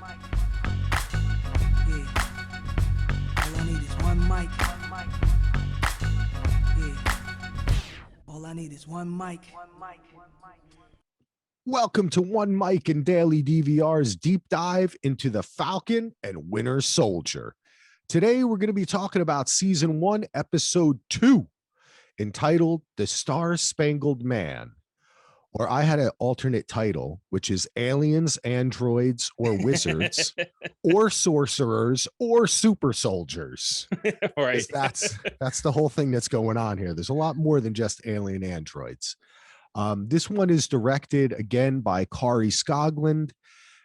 Yeah. All I need is one mic. Yeah. All I need is one mic. Welcome to One Mic and Daily DVR's deep dive into the Falcon and Winter Soldier. Today, we're going to be talking about Season 1, Episode 2, entitled The Star-Spangled Man. Or I had an alternate title, which is Aliens, Androids, or Wizards, or Sorcerers, or Super Soldiers. Right. That's the whole thing that's going on here. There's a lot more than just alien androids. This one is directed again by Kari Skoglund,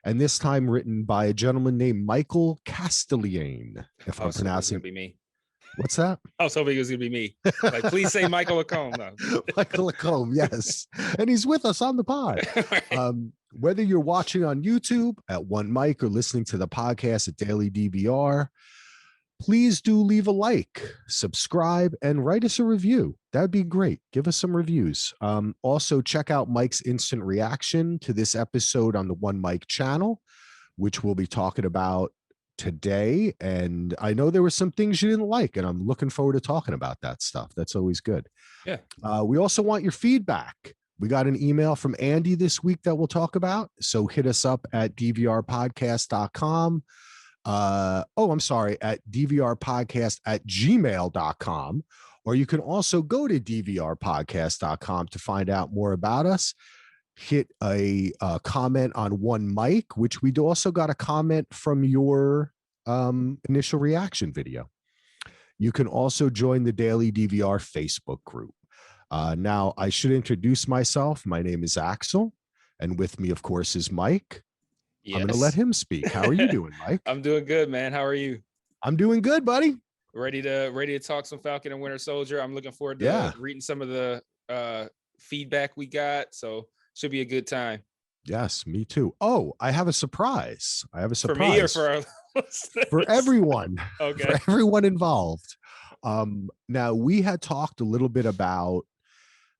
and this time written by a gentleman named Michael Castellane. If I'm pronouncing it, be me. What's that? I was hoping it was gonna be me. Like, please say Michael Lacombe. No. Michael Lacombe, yes, and he's with us on the pod. Whether you're watching on YouTube at One Mic or listening to the podcast at Daily DVR, please do leave a like, subscribe, and write us a review. That'd be great. Give us some reviews. Also, check out Mike's instant reaction to this episode on the One Mic channel, which we'll be talking about today. And I know there were some things you didn't like, and I'm looking forward to talking about that stuff. That's always good. Yeah. We also want your feedback. We got an email from Andy this week that we'll talk about. So hit us up at dvrpodcast.com. At dvrpodcast@gmail.com, or you can also go to dvrpodcast.com to find out more about us. Hit a comment on One Mic, which we also got a comment from your initial reaction video. You can also join the Daily DVR Facebook group. Now, I should introduce myself. My name is Axel, and with me, of course, is Mike. Yes. I'm going to let him speak. How are you doing, Mike? I'm doing good, man. How are you? I'm doing good, buddy. Ready to talk some Falcon and Winter Soldier. I'm looking forward to reading some of the feedback we got. So should be a good time. Yes, me too. Oh, I have a surprise. For me or for our listeners? For everyone. Okay. For everyone involved. Now, we had talked a little bit about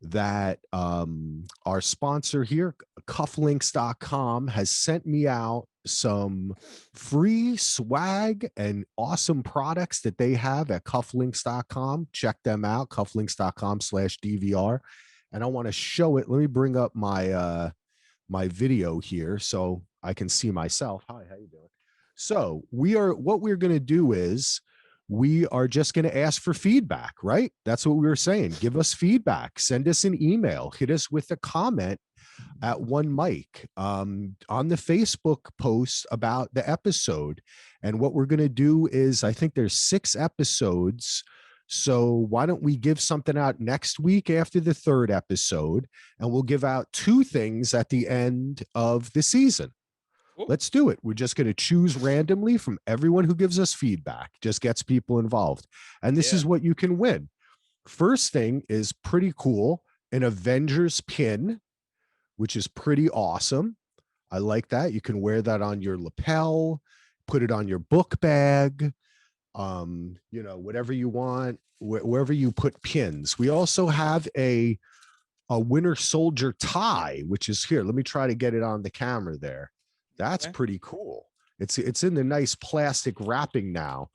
that our sponsor here, cufflinks.com, has sent me out some free swag and awesome products that they have at cufflinks.com. Check them out, cufflinks.com/DVR. And I want to show it. Let me bring up my my video here so I can see myself. Hi, how you doing? So what we're going to do is we are just going to ask for feedback, right? That's what we were saying. Give us feedback. Send us an email. Hit us with a comment at One Mic on the Facebook post about the episode. And what we're going to do is, I think there's 6 episodes. So why don't we give something out next week after the 3rd episode, and we'll give out 2 things at the end of the season. Let's do it. We're just going to choose randomly from everyone who gives us feedback, just gets people involved. And this is what you can win. First thing is pretty cool, an Avengers Pin, which is pretty awesome. I like that. You can wear that on your lapel, put it on your book bag, whatever you want, wherever you put pins. We also have a Winter Soldier tie, which is here. Let me try to get it on the camera there. That's pretty cool. It's in the nice plastic wrapping now.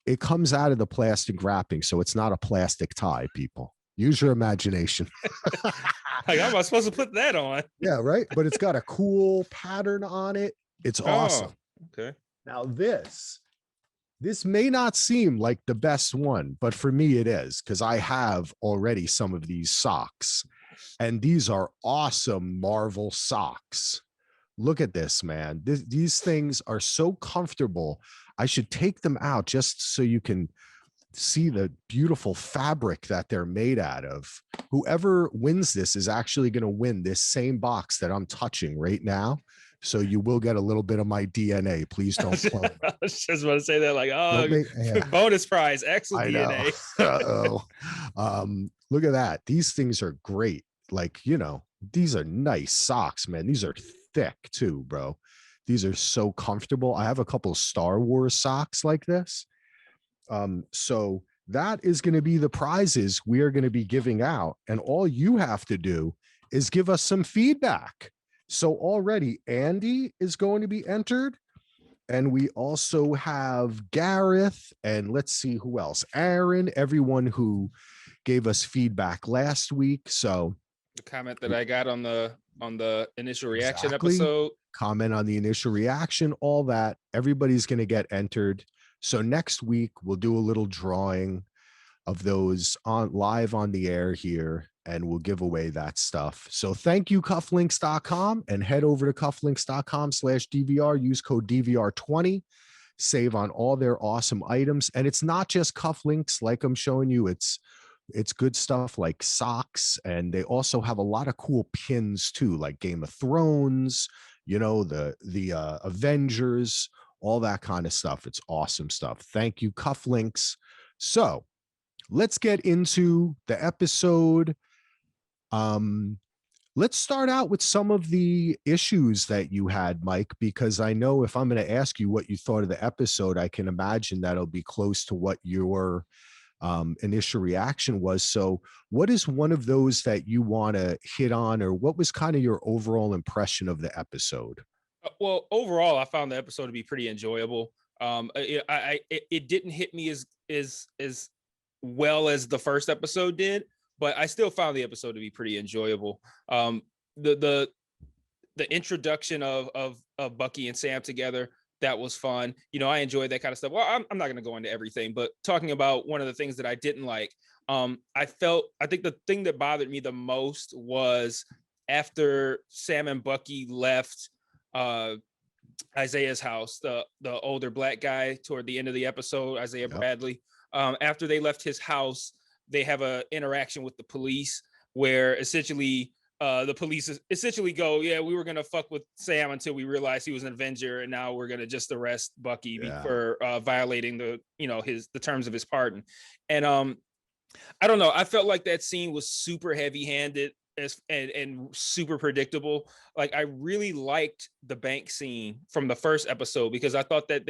It comes out of the plastic wrapping, so it's not a plastic tie, people. Use your imagination. Like, how am I supposed to put that on? Yeah, right? But it's got a cool pattern on it. It's awesome. Okay. Now this may not seem like the best one, but for me it is, because I have already some of these socks. And these are awesome Marvel socks. Look at this, man. These things are so comfortable. I should take them out just so you can see the beautiful fabric that they're made out of. Whoever wins this is actually going to win this same box that I'm touching right now. So you will get a little bit of my DNA. Please don't clone. I was just about to say that, like, bonus prize, Axel DNA. Look at that. These things are great. Like, these are nice socks, man. These are thick too, bro. These are so comfortable. I have a couple of Star Wars socks like this. So that is going to be the prizes we are going to be giving out. And all you have to do is give us some feedback. So already Andy is going to be entered. And we also have Gareth, and let's see who else. Aaron, everyone who gave us feedback last week. So The comment that I got on the initial reaction exactly. episode. Comment on the initial reaction, all that. Everybody's going to get entered. So next week we'll do a little drawing of those on live on the air here, and we'll give away that stuff. So thank you, cufflinks.com, and head over to cufflinks.com/DVR. Use code DVR20. Save on all their awesome items. And it's not just cufflinks like I'm showing you. It's good stuff like socks, and they also have a lot of cool pins too, like Game of Thrones, you know, the Avengers, all that kind of stuff. It's awesome stuff. Thank you, Cufflinks. So let's get into the episode. Let's start out with some of the issues that you had, Mike, because I know if I'm going to ask you what you thought of the episode, I can imagine that'll be close to what your initial reaction was. So what is one of those that you want to hit on, or what was kind of your overall impression of the episode? Well, overall, I found the episode to be pretty enjoyable. It didn't hit me as well as the first episode did, but I still found the episode to be pretty enjoyable. The introduction of Bucky and Sam together, that was fun. You know, I enjoyed that kind of stuff. Well, I'm not going to go into everything, but talking about one of the things that I didn't like, I think the thing that bothered me the most was after Sam and Bucky left Isaiah's house, the older black guy toward the end of the episode, Isaiah Bradley. After they left his house, they have an interaction with the police where essentially the police essentially go, yeah, we were going to fuck with Sam until we realized he was an Avenger, and now we're going to just arrest Bucky for violating the terms of his pardon. And I don't know, I felt like that scene was super heavy-handed and super predictable. Like, I really liked the bank scene from the first episode because I thought that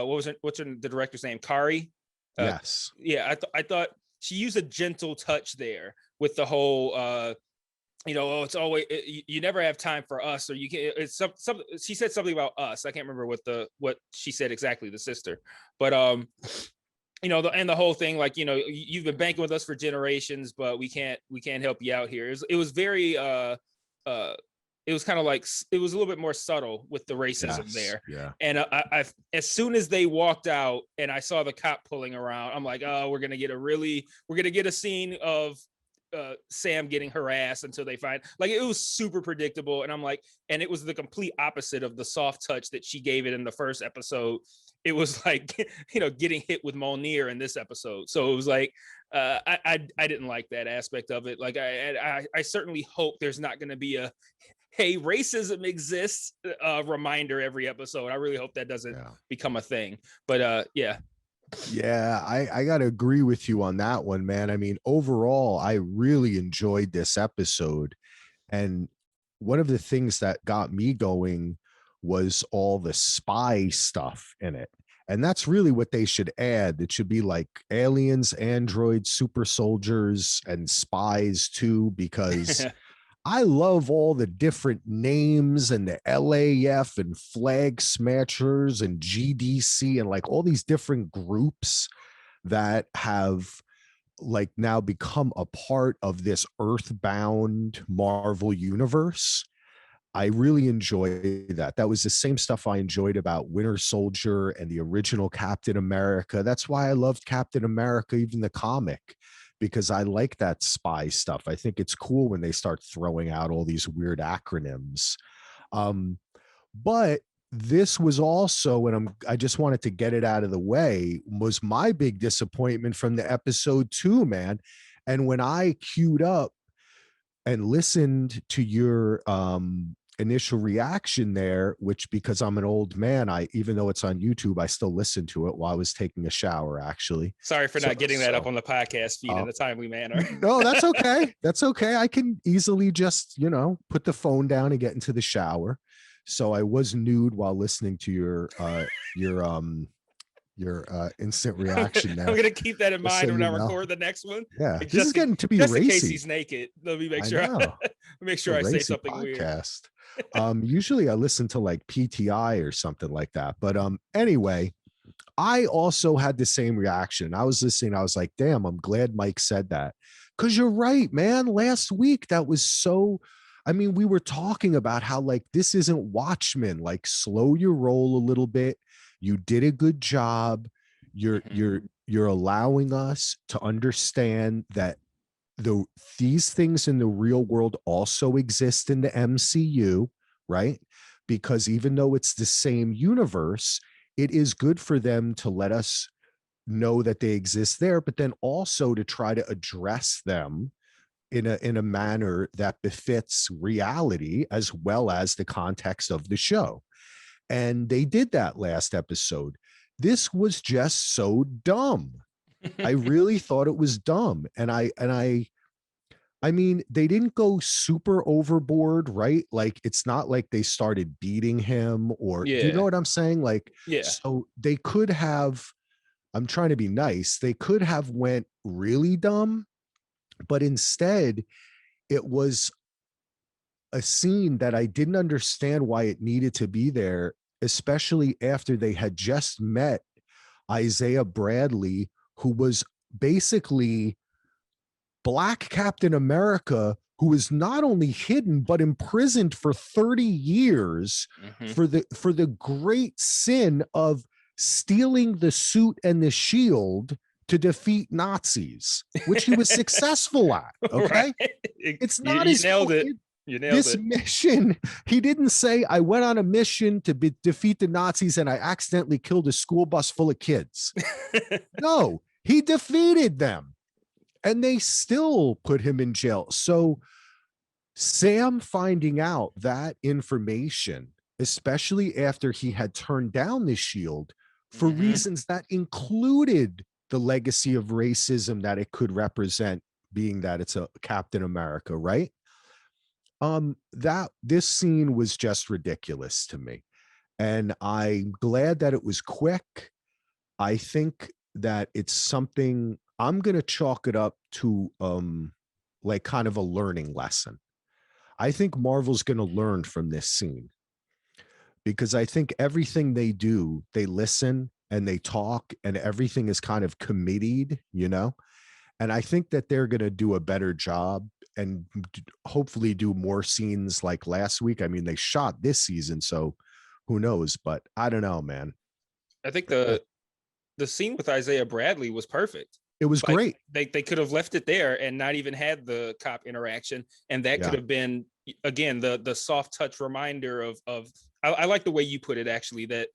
what's the director's name? Kari? Yes. Yeah, I thought she used a gentle touch there with the whole it's always you never have time for us, or you can. It's some. She said something about us. I can't remember what she said exactly, the sister, but the whole thing, like, you've been banking with us for generations, but we can't help you out here. It was very it was kind of like, it was a little bit more subtle with the racism there. Yeah. And I as soon as they walked out and I saw the cop pulling around, I'm like, oh, we're gonna get a scene of Sam getting harassed until they find, like, it was super predictable. And I'm like, and it was the complete opposite of the soft touch that she gave it in the first episode. It was like, getting hit with Mjolnir in this episode. So it was like, I didn't like that aspect of it. Like, I certainly hope there's not going to be a, hey, racism exists reminder every episode. I really hope that doesn't become a thing. But yeah. Yeah, I got to agree with you on that one, man. I mean, overall, I really enjoyed this episode. And one of the things that got me going was all the spy stuff in it. And that's really what they should add. It should be like aliens, androids, super soldiers, and spies too, because I love all the different names and the LAF and Flag Smashers and GDC and like all these different groups that have like now become a part of this earthbound Marvel universe. I really enjoy that. That was the same stuff I enjoyed about Winter Soldier and the original Captain America. That's why I loved Captain America, even the comic, because I like that spy stuff. I think it's cool when they start throwing out all these weird acronyms. But this was also, and I just wanted to get it out of the way, was my big disappointment from the episode too, man. And when I queued up and listened to your initial reaction there, which, because I'm an old man, even though it's on YouTube, I still listen to it while I was taking a shower, actually. Sorry for not getting that up on the podcast feed in a timely manner. No, that's okay. That's okay. I can easily just, put the phone down and get into the shower. So I was nude while listening to your instant reaction there. I'm gonna keep that in mind when I record the next one. Yeah, this is getting to be just racy. In case he's naked. Let me make sure. Make sure I say something podcast. Usually I listen to like PTI or something like that. But anyway, I also had the same reaction. I was listening. I was like, damn, I'm glad Mike said that. Because you're right, man. Last week, that was so. I mean, we were talking about how like this isn't Watchmen. Like, slow your roll a little bit. You did a good job. You're allowing us to understand that these things in the real world also exist in the MCU, right? Because even though it's the same universe, it is good for them to let us know that they exist there, but then also to try to address them in a manner that befits reality as well as the context of the show. And they did that last episode. This was just so dumb. I really thought it was dumb. I mean, they didn't go super overboard, right? Like, it's not like they started beating him or, do you know Yeah. what I'm saying? Like, Yeah. so they could have, I'm trying to be nice. They could have went really dumb, but instead it was a scene that I didn't understand why it needed to be there, especially after they had just met Isaiah Bradley, who was basically Black Captain America, who was not only hidden but imprisoned for 30 years for the great sin of stealing the suit and the shield to defeat Nazis, which he was successful at. Okay. Right. It's You, not you his nailed fault. it. You nailed This it. mission, he didn't say, I went on a mission to defeat the Nazis and I accidentally killed a school bus full of kids. No, he defeated them and they still put him in jail. So Sam finding out that information, especially after he had turned down the shield for reasons that included the legacy of racism that it could represent, being that it's a Captain America, right? That this scene was just ridiculous to me. And I'm glad that it was quick. I think that it's something I'm going to chalk it up to like kind of a learning lesson. I think Marvel's going to learn from this scene because I think everything they do, they listen and they talk and everything is kind of committed, you know? And I think that they're going to do a better job and hopefully do more scenes like last week. I mean, they shot this season, so who knows? But I don't know, man. I think the scene with Isaiah Bradley was perfect. It was Like, great. they could have left it there and not even had the cop interaction, and that could have been, again, the soft touch reminder of I like the way you put it, actually, that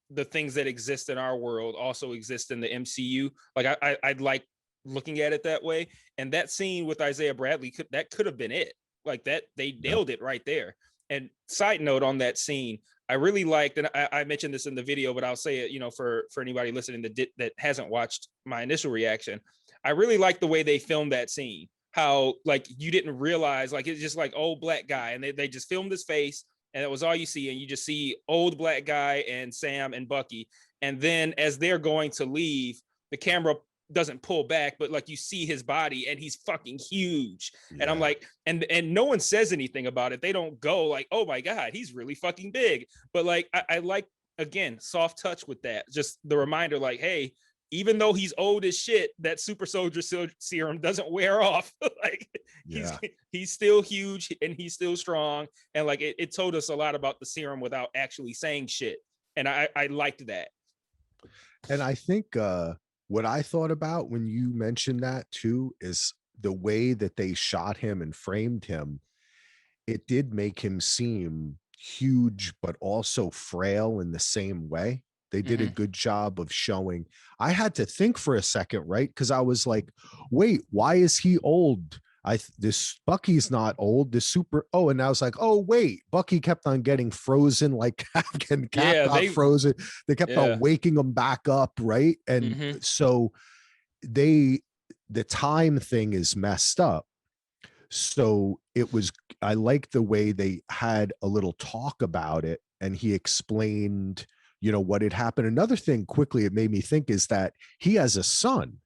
the things that exist in our world also exist in the MCU. Like, I'd like looking at it that way. And that scene with Isaiah Bradley could have been it. Like, that they nailed it right there. And side note on that scene, I really liked, and I mentioned this in the video, but I'll say it, for anybody listening that hasn't watched my initial reaction. I really liked the way they filmed that scene. How, like, you didn't realize, like, it's just like old black guy, and they just filmed his face, and that was all you see, and you just see old black guy and Sam and Bucky, and then as they're going to leave, the camera doesn't pull back, but like you see his body and he's fucking huge. And I'm like, and no one says anything about it. They don't go like, oh my God, he's really fucking big. But like, I like, again, soft touch with that. Just the reminder, like, hey, even though he's old as shit, that super soldier serum doesn't wear off. Like, he's still huge and he's still strong. And like, it told us a lot about the serum without actually saying shit. And I liked that. And I think what I thought about when you mentioned that too is the way that they shot him and framed him. It did make him seem huge, but also frail in the same way. They did a good job of showing. I had to think for a second, right? Because I was like, wait, why is he old? This Bucky's not old. This super. Oh, and I was like, oh wait, Bucky kept on getting frozen, like Cap got frozen. They kept on waking him back up, right? And so the time thing is messed up. So it was. I like the way they had a little talk about it, and he explained, what had happened. Another thing quickly it made me think is that he has a son.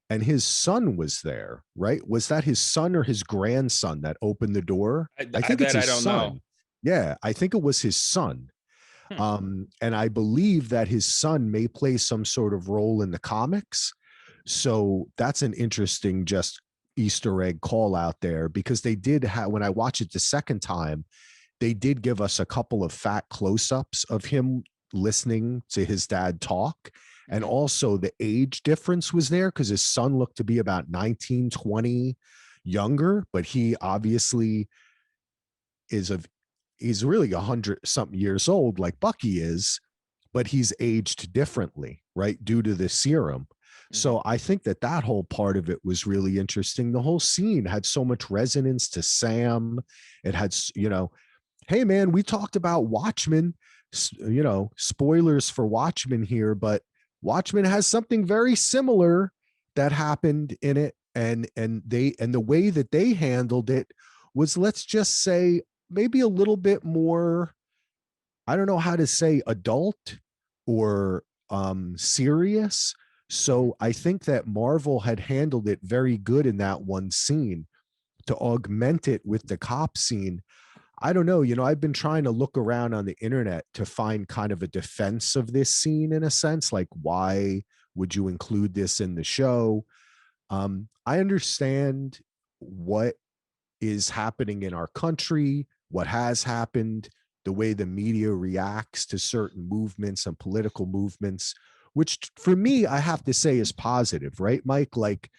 And his son was there, right? Was that his son or his grandson that opened the door? I think it's his son. Yeah, I think it was his son. And I believe that his son may play some sort of role in the comics. So that's an interesting just Easter egg call out there, because they did have, when I watched it the second time, they did give us a couple of fat close-ups of him listening to his dad talk. And also the age difference was there because his son looked to be about 19, 20 younger, but he obviously is of, he's really 100 something years old like Bucky is, but he's aged differently, right? Due to the serum. So I think that that whole part of it was really interesting. The whole scene had so much resonance to Sam. It had, you know, hey man, we talked about Watchmen, you know, spoilers for Watchmen here, but Watchmen has something very similar that happened in it. And the way that they handled it was, let's just say, maybe a little bit more, I don't know how to say, adult or serious. So I think that Marvel had handled it very good in that one scene to augment it with the cop scene. I don't know, you know, I've been trying to look around on the internet to find kind of a defense of this scene, in a sense, like, why would you include this in the show? I understand what is happening in our country, what has happened, the way the media reacts to certain movements and political movements, which for me, I have to say is positive, right, Mike? Like,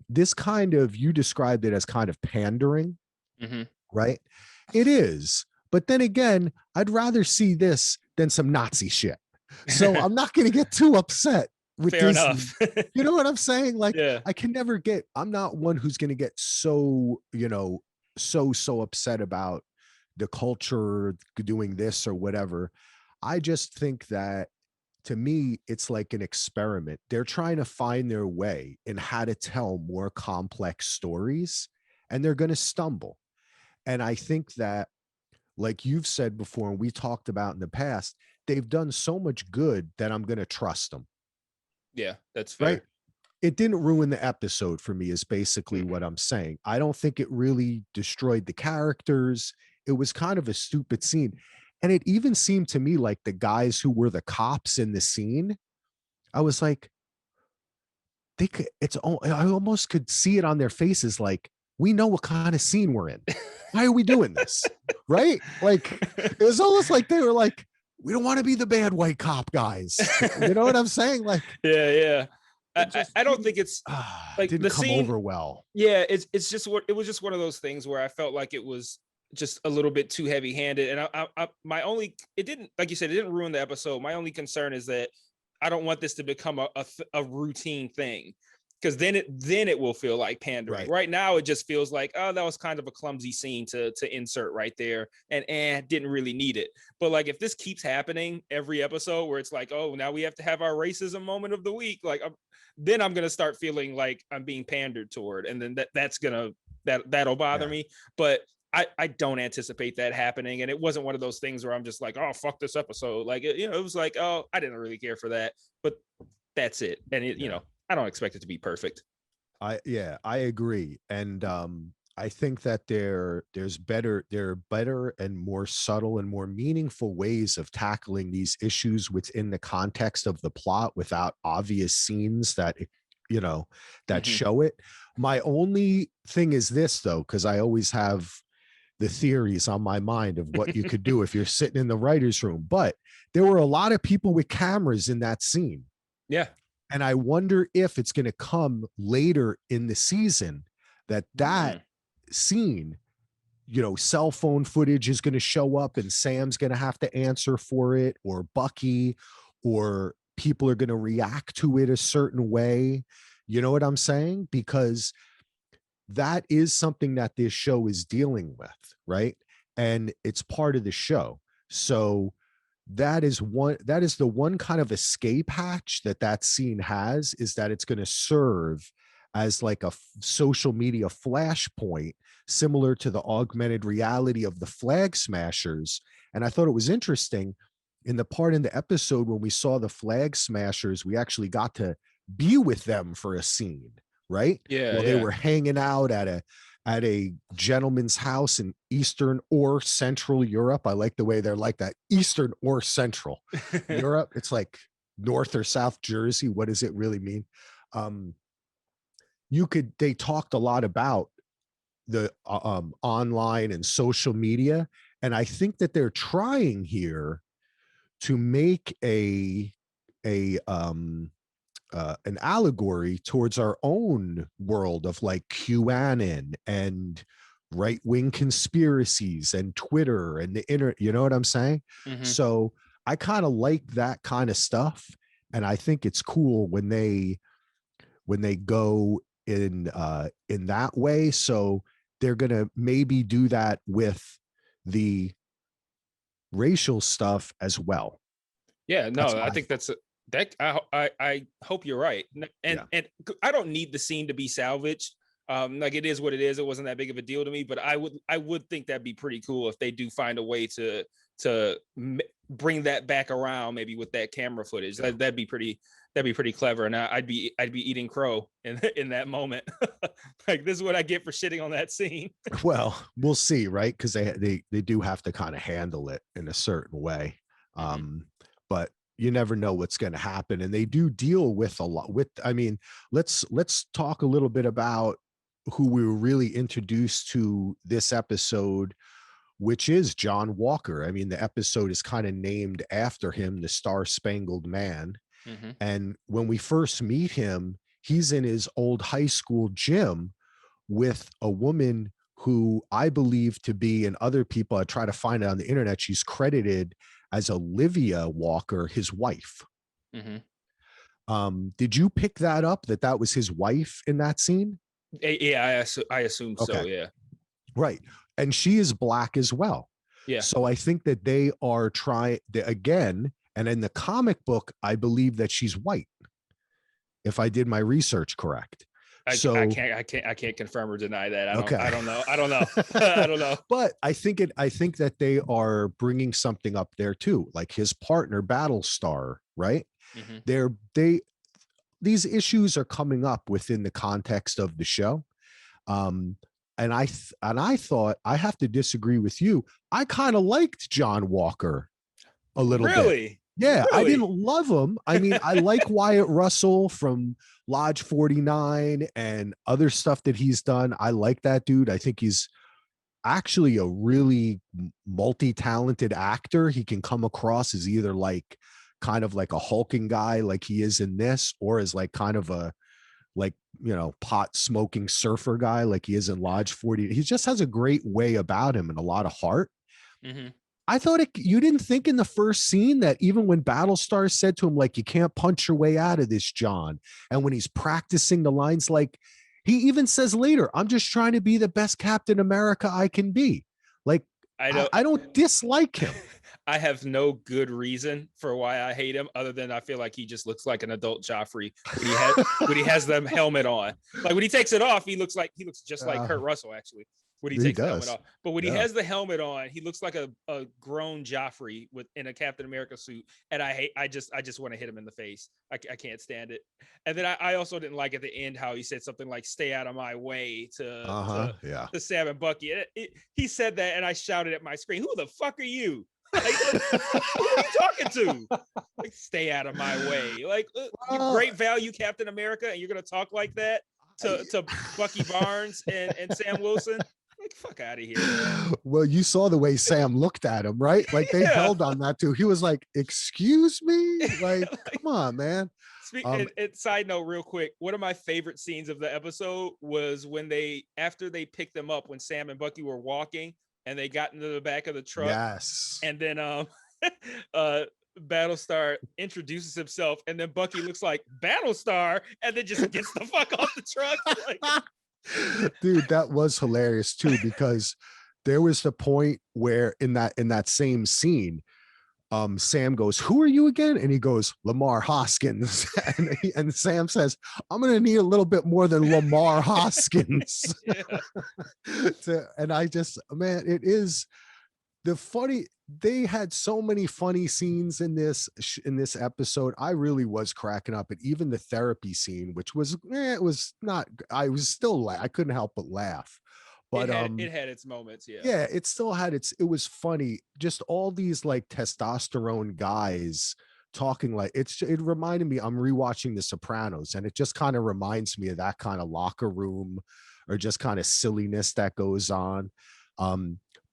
this kind of, you described it as kind of pandering, right? It is. But then again, I'd rather see this than some Nazi shit. So I'm not going to get too upset with Fair this. enough. You know what I'm saying? Like, Yeah. I can never get, I'm not one who's going to get so, you know, so upset about the culture doing this or whatever. I just think that, to me, it's like an experiment. They're trying to find their way in how to tell more complex stories, and they're going to stumble. And I think that, like you've said before, and we talked about in the past, they've done so much good that I'm going to trust them. Yeah, that's Right. fair. It didn't ruin the episode for me, is basically what I'm saying. I don't think it really destroyed the characters. It was kind of a stupid scene. And it even seemed to me like the guys who were the cops in the scene, I was like, they could, I almost could see it on their faces. Like, we know what kind of scene we're in. Why are we doing this? Right? Like, it was almost like they were like, we don't want to be the bad white cop guys. You know what I'm saying? Like, Yeah. I don't didn't, think it's like didn't the come scene. over well. Yeah, it's just what it was, just one of those things where I felt like it was just a little bit too heavy handed. And my only, it didn't, like you said, it didn't ruin the episode. My only concern is that I don't want this to become a routine thing, because then it will feel like pandering. Right now, it just feels like, oh, that was kind of a clumsy scene to insert right there, and didn't really need it. But like, if this keeps happening every episode, where it's like, oh, now we have to have our racism moment of the week, like, then I'm gonna start feeling like I'm being pandered toward, and then that'll bother me. But I don't anticipate that happening, and it wasn't one of those things where I'm just like, oh, fuck this episode. Like, it was like, oh, I didn't really care for that, but that's it. And you know, I don't expect it to be perfect. I agree. And I think that there are better and more subtle and more meaningful ways of tackling these issues within the context of the plot, without obvious scenes that, you know, that show it. My only thing is this, though, because I always have the theories on my mind of what you could do if you're sitting in the writer's room. But there were a lot of people with cameras in that scene. Yeah. And I wonder if it's going to come later in the season that scene, you know, cell phone footage is going to show up and Sam's going to have to answer for it, or Bucky, or people are going to react to it a certain way. You know what I'm saying? Because that is something that this show is dealing with, right? And it's part of the show. So that is the one kind of escape hatch that scene has, is that it's going to serve as like a social media flashpoint, similar to the augmented reality of the Flag Smashers. And I thought it was interesting, in the part in the episode when we saw the Flag Smashers, we actually got to be with them for a scene, right? Yeah. Well, they were hanging out at at a gentleman's house in Eastern or Central Europe. I like the way they're like that, Eastern or Central Europe. It's like North or South Jersey. What does it really mean? They talked a lot about the online and social media. And I think that they're trying here to make an allegory towards our own world of like QAnon and right-wing conspiracies and Twitter and the internet. You know what I'm saying? Mhm. So I kind of like that kind of stuff. And I think it's cool when they go in that way. So they're gonna maybe do that with the racial stuff as well. Yeah, That's no, I think that's that. I hope you're right, Yeah. and I don't need the scene to be salvaged. Like it is what it is. It wasn't that big of a deal to me, but I would think that'd be pretty cool if they do find a way to bring that back around, maybe with that camera footage. That'd be pretty clever, and I'd be eating crow in that moment. Like this is what I get for shitting on that scene. Well, we'll see, right? Because they do have to kind of handle it in a certain way. But you never know what's going to happen, and they do deal with a lot. I mean, let's talk a little bit about who we were really introduced to this episode, which is John Walker. I mean, the episode is kind of named after him, the Star Spangled Man. And when we first meet him, he's in his old high school gym with a woman who I believe to be, and other people, I try to find it on the internet, she's credited as Olivia Walker, his wife. Did you pick that up, that was his wife in that scene? Yeah, I assume so. Yeah. Right. And she is black as well. Yeah. So I think that they are trying again. And in the comic book, I believe that she's white, if I did my research correct. I can't confirm or deny that. I don't know. I don't know. But I think that they are bringing something up there too, like his partner Battlestar, right? These issues are coming up within the context of the show. And I thought, I have to disagree with you. I kind of liked John Walker a little bit. Yeah, really? I didn't love him. I mean, I like Wyatt Russell from Lodge 49 and other stuff that he's done. I like that dude. I think he's actually a really multi-talented actor. He can come across as either like kind of like a hulking guy like he is in this, or as like kind of a, like, you know, pot smoking surfer guy like he is in Lodge 40. He just has a great way about him and a lot of heart. I thought you didn't think in the first scene that even when Battlestar said to him, like, you can't punch your way out of this, John. And when he's practicing the lines, like he even says later, I'm just trying to be the best Captain America I can be. Like, I don't dislike him. I have no good reason for why I hate him, other than I feel like he just looks like an adult Joffrey when he has the helmet on. Like when he takes it off, he looks just like Kurt Russell, actually. When he takes the helmet off, but when he has the helmet on, he looks like a grown Joffrey in a Captain America suit, and I just want to hit him in the face. I can't stand it. And then I also didn't like at the end how he said something like "stay out of my way" to Sam and Bucky. He said that, and I shouted at my screen, "Who the fuck are you? Like, who are you talking to? Like, stay out of my way. Like, you great value Captain America, and you're gonna talk like that to Bucky Barnes and Sam Wilson." Like, fuck out of here. Well, you saw the way Sam looked at him, right? Like they held on that too. He was like, "Excuse me?" Like, come on, man. And side note, real quick, one of my favorite scenes of the episode was when after they picked them up, when Sam and Bucky were walking and they got into the back of the truck. Yes. And then Battlestar introduces himself, and then Bucky looks like Battlestar, and then just gets the fuck off the truck. Like, dude, that was hilarious too, because there was the point where in that same scene, Sam goes, "Who are you again?" And he goes, "Lamar Hoskins." and Sam says, "I'm gonna need a little bit more than Lamar Hoskins." And I just, man, it is the funny. They had so many funny scenes in this episode. I really was cracking up. And even the therapy scene, which was, it was not, I was still, I couldn't help but laugh. But it had its moments, yeah. yeah, it still had it was funny. Just all these like testosterone guys talking like it reminded me, I'm rewatching The Sopranos, and it just kind of reminds me of that kind of locker room or just kind of silliness that goes on.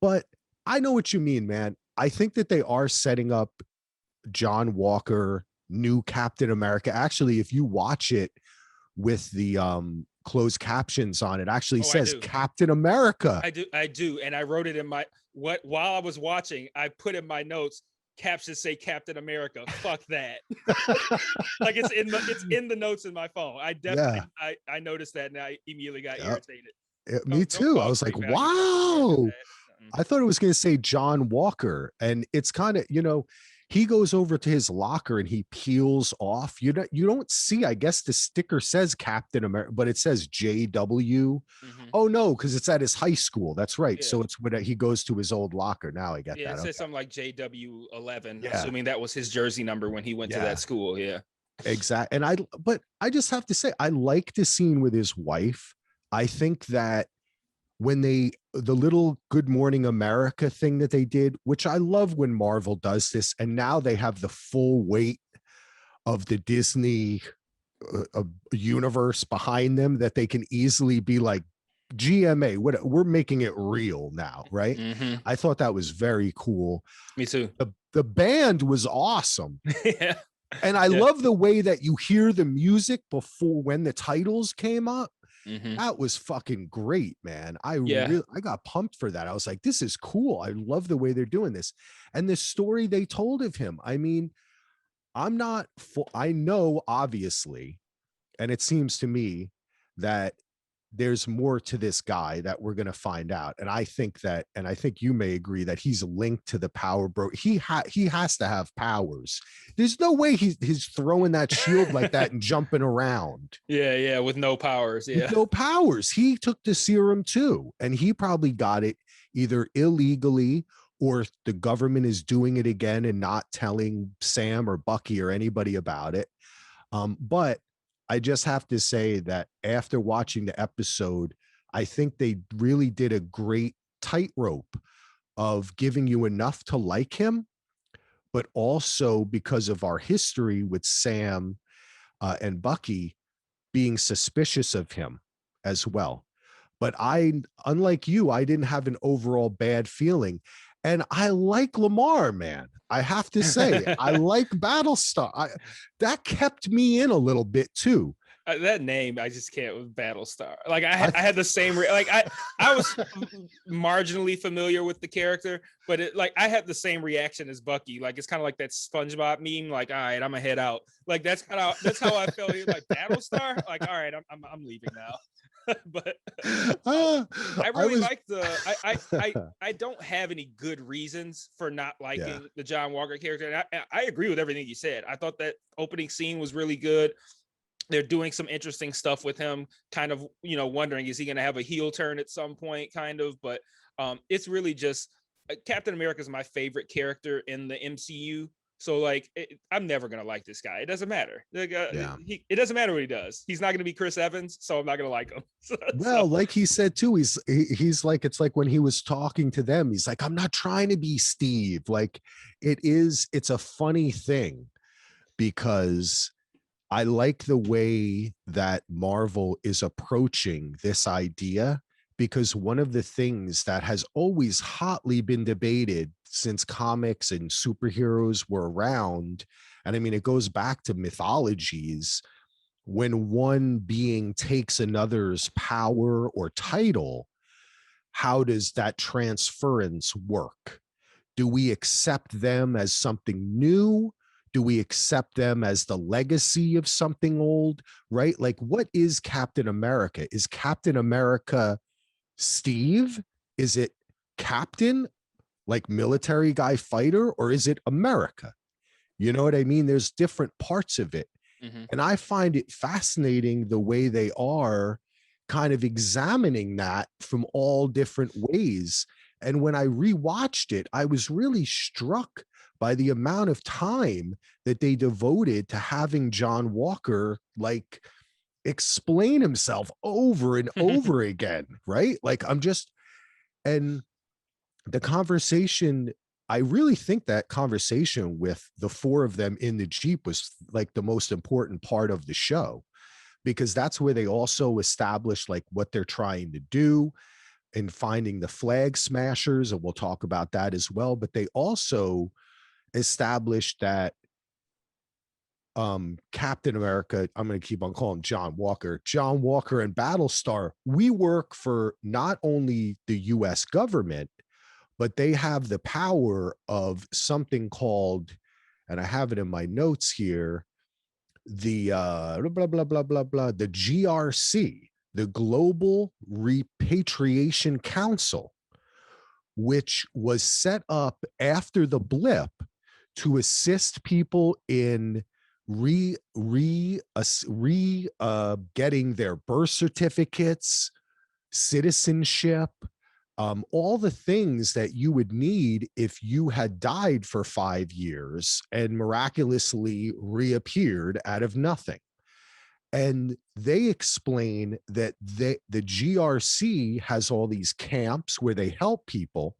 But I know what you mean, man. I think that they are setting up John Walker, new Captain America. Actually, if you watch it with the closed captions on, it actually Oh, I says do. Captain America. I do, and I wrote it in my while I was watching. I put in my notes, captions say Captain America. Fuck that. Like it's in the notes in my phone. I definitely I noticed that, and I immediately got irritated. Me too. I was like, wow. I thought it was going to say John Walker, and it's kind of, he goes over to his locker and he peels off. You don't see, I guess the sticker says Captain America, but it says JW. Oh no, because it's at his high school. That's right. So it's when he goes to his old locker. Now I get that. Yeah, it says something like JW11, Yeah. assuming that was his jersey number when he went to that school. Yeah. Exactly. But I just have to say, I like the scene with his wife. I think that when the little Good Morning America thing that they did, which I love when Marvel does this, and now they have the full weight of the Disney universe behind them, that they can easily be like, GMA, we're making it real now, right? I thought that was very cool. Me too. The band was awesome. Yeah. And I love the way that you hear the music before, when the titles came up. That was fucking great, man. I got pumped for that. I was like, this is cool. I love the way they're doing this. And the story they told of him. I mean, I know obviously, and it seems to me that there's more to this guy that we're going to find out. And I think you may agree that he's linked to the power bro. He has to have powers. There's no way he's throwing that shield like that and jumping around. Yeah. With no powers. Yeah. With no powers. He took the serum too. And he probably got it either illegally, or the government is doing it again and not telling Sam or Bucky or anybody about it. But I just have to say that after watching the episode, I think they really did a great tightrope of giving you enough to like him, but also, because of our history with Sam and Bucky, being suspicious of him as well. But unlike you, I didn't have an overall bad feeling. And I like Lamar, man. I have to say, I like Battlestar. That kept me in a little bit too. That name, I just can't with Battlestar. Like I had the same, I was marginally familiar with the character, but I had the same reaction as Bucky. Like, it's kind of like that SpongeBob meme. Like, all right, I'm gonna head out. Like, that's how I felt. He was like, Battlestar. Like, all right, I'm leaving now. But I really like I don't have any good reasons for not liking the John Walker character. And I agree with everything you said. I thought that opening scene was really good. They're doing some interesting stuff with him, kind of, wondering, is he going to have a heel turn at some point, kind of, but it's really just Captain America is my favorite character in the MCU. So I'm never going to like this guy. It doesn't matter. It doesn't matter what he does. He's not going to be Chris Evans, so I'm not going to like him. Well, like he said too, he's like, it's like when he was talking to them, he's like, I'm not trying to be Steve. Like, it's a funny thing, because I like the way that Marvel is approaching this idea, because one of the things that has always hotly been debated since comics and superheroes were around, and I mean, it goes back to mythologies, when one being takes another's power or title, how does that transference work? Do we accept them as something new? Do we accept them as the legacy of something old, right? Like, what is Captain America? Is Captain America Steve? Is it Captain, like military guy fighter, or is it America? You know what I mean? There's different parts of it. And I find it fascinating the way they are kind of examining that from all different ways. And when I rewatched it, I was really struck by the amount of time that they devoted to having John Walker, like, explain himself over and over again, right? Like and the conversation, I really think that conversation with the four of them in the Jeep was like the most important part of the show, because that's where they also established like what they're trying to do in finding the flag smashers. And we'll talk about that as well. But they also established that Captain America, I'm going to keep on calling John Walker and Battlestar, we work for not only the US government, but they have the power of something called, and I have it in my notes here, the blah blah blah blah blah, the GRC, the Global Repatriation Council, which was set up after the blip to assist people in getting their birth certificates, citizenship, all the things that you would need if you had died for 5 years and miraculously reappeared out of nothing. And they explain that the GRC has all these camps where they help people.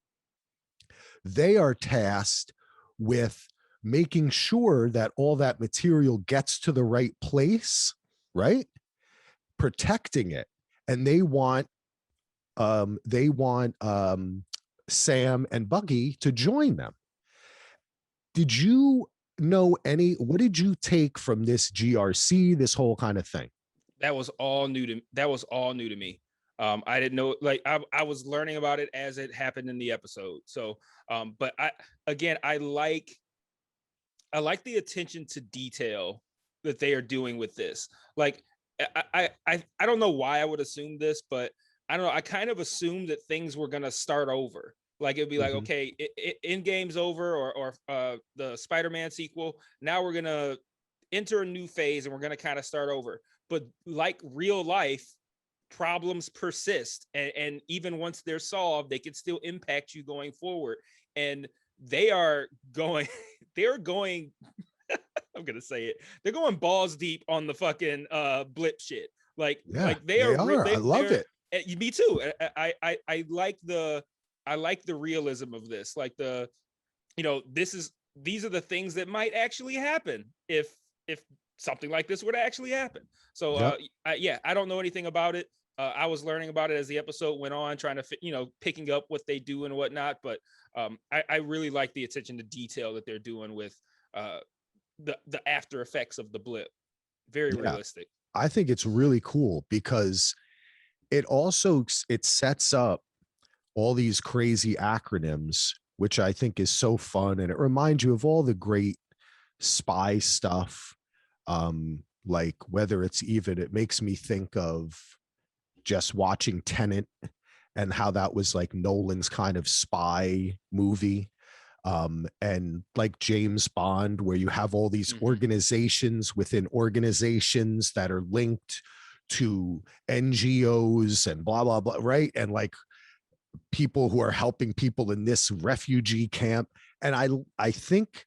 They are tasked with making sure that all that material gets to the right place, right? Protecting it. And they want Sam and Bucky to join them. Did you know what did you take from this GRC, this whole kind of thing? That was all new to me. I didn't know, like I was learning about it as it happened in the episode. So, but I like the attention to detail that they are doing with this. Like, I don't know why I would assume this, but I don't know. I kind of assumed that things were going to start over. Like it'd be like, okay, Endgame's over, or the Spider-Man sequel. Now we're going to enter a new phase and we're going to kind of start over. But like real life, problems persist. And even once they're solved, they can still impact you going forward. And they're going, I'm going to say it. They're going balls deep on the fucking blip shit. Like they are. I love it. Me too. I like the realism of this. Like these are the things that might actually happen if something like this were to actually happen. So I don't know anything about it. I was learning about it as the episode went on, trying to picking up what they do and whatnot. But I really like the attention to detail that they're doing with the after effects of the blip. Very realistic. I think it's really cool because it sets up all these crazy acronyms, which I think is so fun. And it reminds you of all the great spy stuff. Like whether it's even, it makes me think of just watching Tenet and how that was like Nolan's kind of spy movie. And like James Bond, where you have all these organizations within organizations that are linked to NGOs and blah, blah, blah, right? And like people who are helping people in this refugee camp. And I think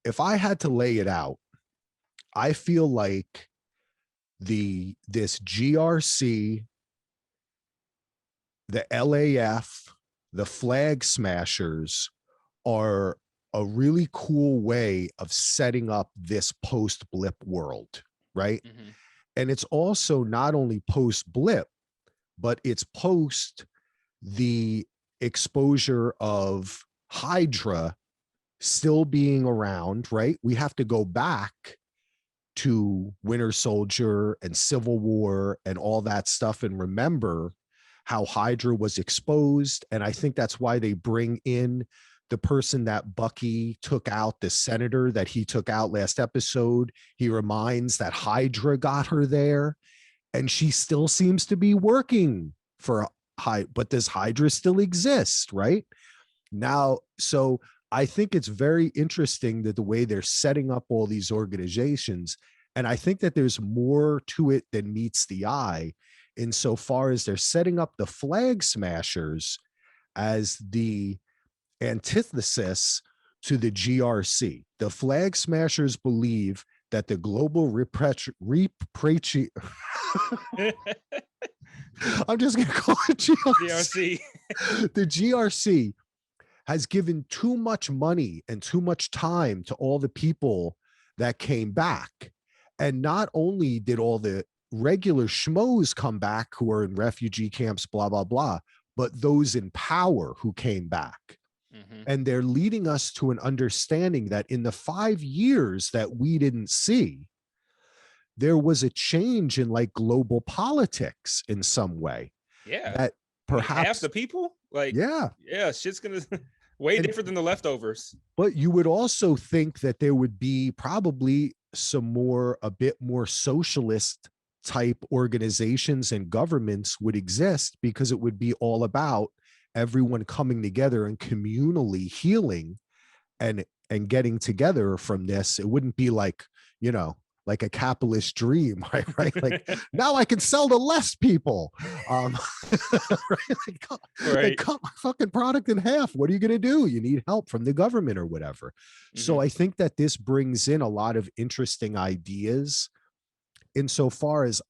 if I had to lay it out, I feel like this GRC, the LAF, the Flag Smashers are a really cool way of setting up this post-blip world, right? And it's also not only post-blip, but it's post the exposure of Hydra still being around, right? We have to go back to Winter Soldier and Civil War and all that stuff and remember how Hydra was exposed. And I think that's why they bring in the person that Bucky took out, the senator that he took out last episode. He reminds that Hydra got her there, and she still seems to be working for but does Hydra still exist right now? So I think it's very interesting that the way they're setting up all these organizations. And I think that there's more to it than meets the eye insofar as they're setting up the Flag Smashers as the antithesis to the GRC. The Flag Smashers believe that the global repatriation I'm just gonna call it GRC. DRC. The GRC has given too much money and too much time to all the people that came back. And not only did all the regular schmoes come back who are in refugee camps, blah, blah, blah, but those in power who came back. Mhm. And they're leading us to an understanding that in the 5 years that we didn't see, there was a change in like global politics in some way. Yeah. That I mean, half perhaps, the people, like, yeah. shit's gonna way And- different than the leftovers. But you would also think that there would be probably a bit more socialist type organizations and governments would exist, because it would be all about everyone coming together and communally healing and getting together from this. It wouldn't be like, you know, like a capitalist dream, right? Like now I can sell to less people. Right? They cut my fucking product in half. What are you going to do? You need help from the government or whatever. So I think that this brings in a lot of interesting ideas, insofar as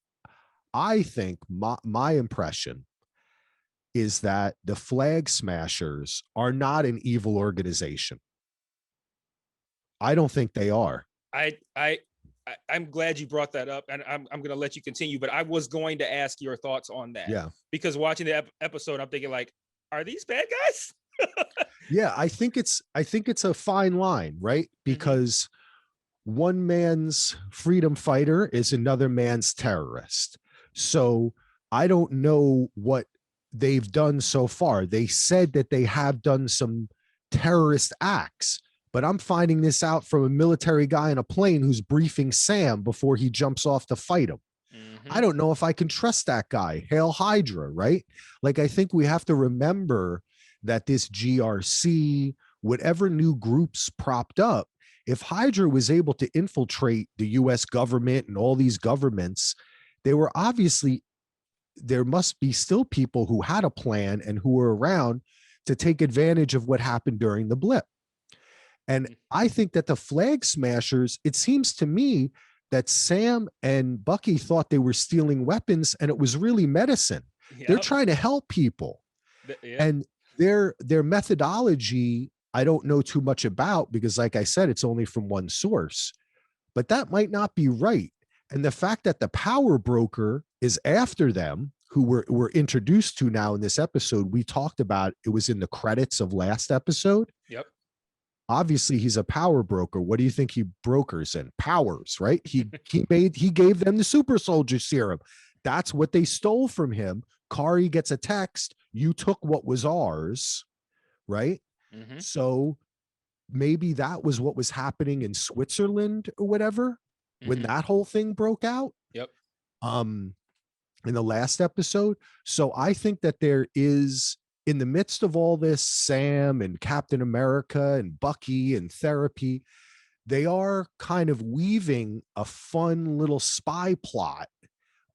I think my impression is that the Flag Smashers are not an evil organization. I don't think they are. I'm glad you brought that up, and I'm going to let you continue, but I was going to ask your thoughts on that. Yeah. Because watching the episode, I'm thinking like, are these bad guys? Yeah, I think it's a fine line, right? Because one man's freedom fighter is another man's terrorist. So I don't know what they've done so far. They said that they have done some terrorist acts, but I'm finding this out from a military guy in a plane who's briefing Sam before he jumps off to fight him. I don't know if I can trust that guy. Hail Hydra, right? Like, I think we have to remember that this GRC, whatever new groups propped up, if Hydra was able to infiltrate the US government and all these governments, they were obviously, there must be still people who had a plan and who were around to take advantage of what happened during the blip. And I think that the Flag Smashers, it seems to me that Sam and Bucky thought they were stealing weapons, and it was really medicine. They're trying to help people. And their methodology, I don't know too much about, because like I said, it's only from one source, but that might not be right. And the fact that the power broker is after them, who we're introduced to now in this episode, we talked about, it was in the credits of last episode. Yep. Obviously he's a power broker. What do you think he brokers in? Powers, right? He gave them the super soldier serum. That's what they stole from him. Kari gets a text, you took what was ours, right? So maybe that was what was happening in Switzerland or whatever, when that whole thing broke out. Yep. In the last episode. So I think that there is, in the midst of all this, Sam and Captain America and Bucky and therapy, they are kind of weaving a fun little spy plot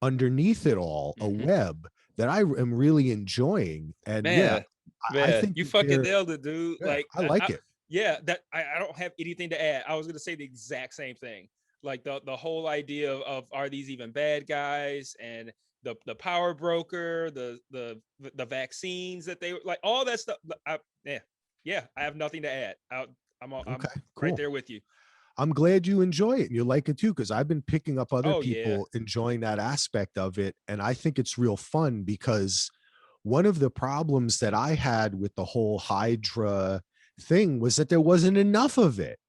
underneath it all, a web that I am really enjoying. And man, I think you fucking nailed it, dude. Yeah, Like, I like it. Yeah, that I don't have anything to add. I was gonna say the exact same thing. Like the whole idea of are these even bad guys, and the power broker, the vaccines that they like, all that stuff. I have nothing to add. I'm right there with you. I'm glad you enjoy it and you like it too, because I've been picking up other people enjoying that aspect of it. And I think it's real fun, because one of the problems that I had with the whole Hydra thing was that there wasn't enough of it.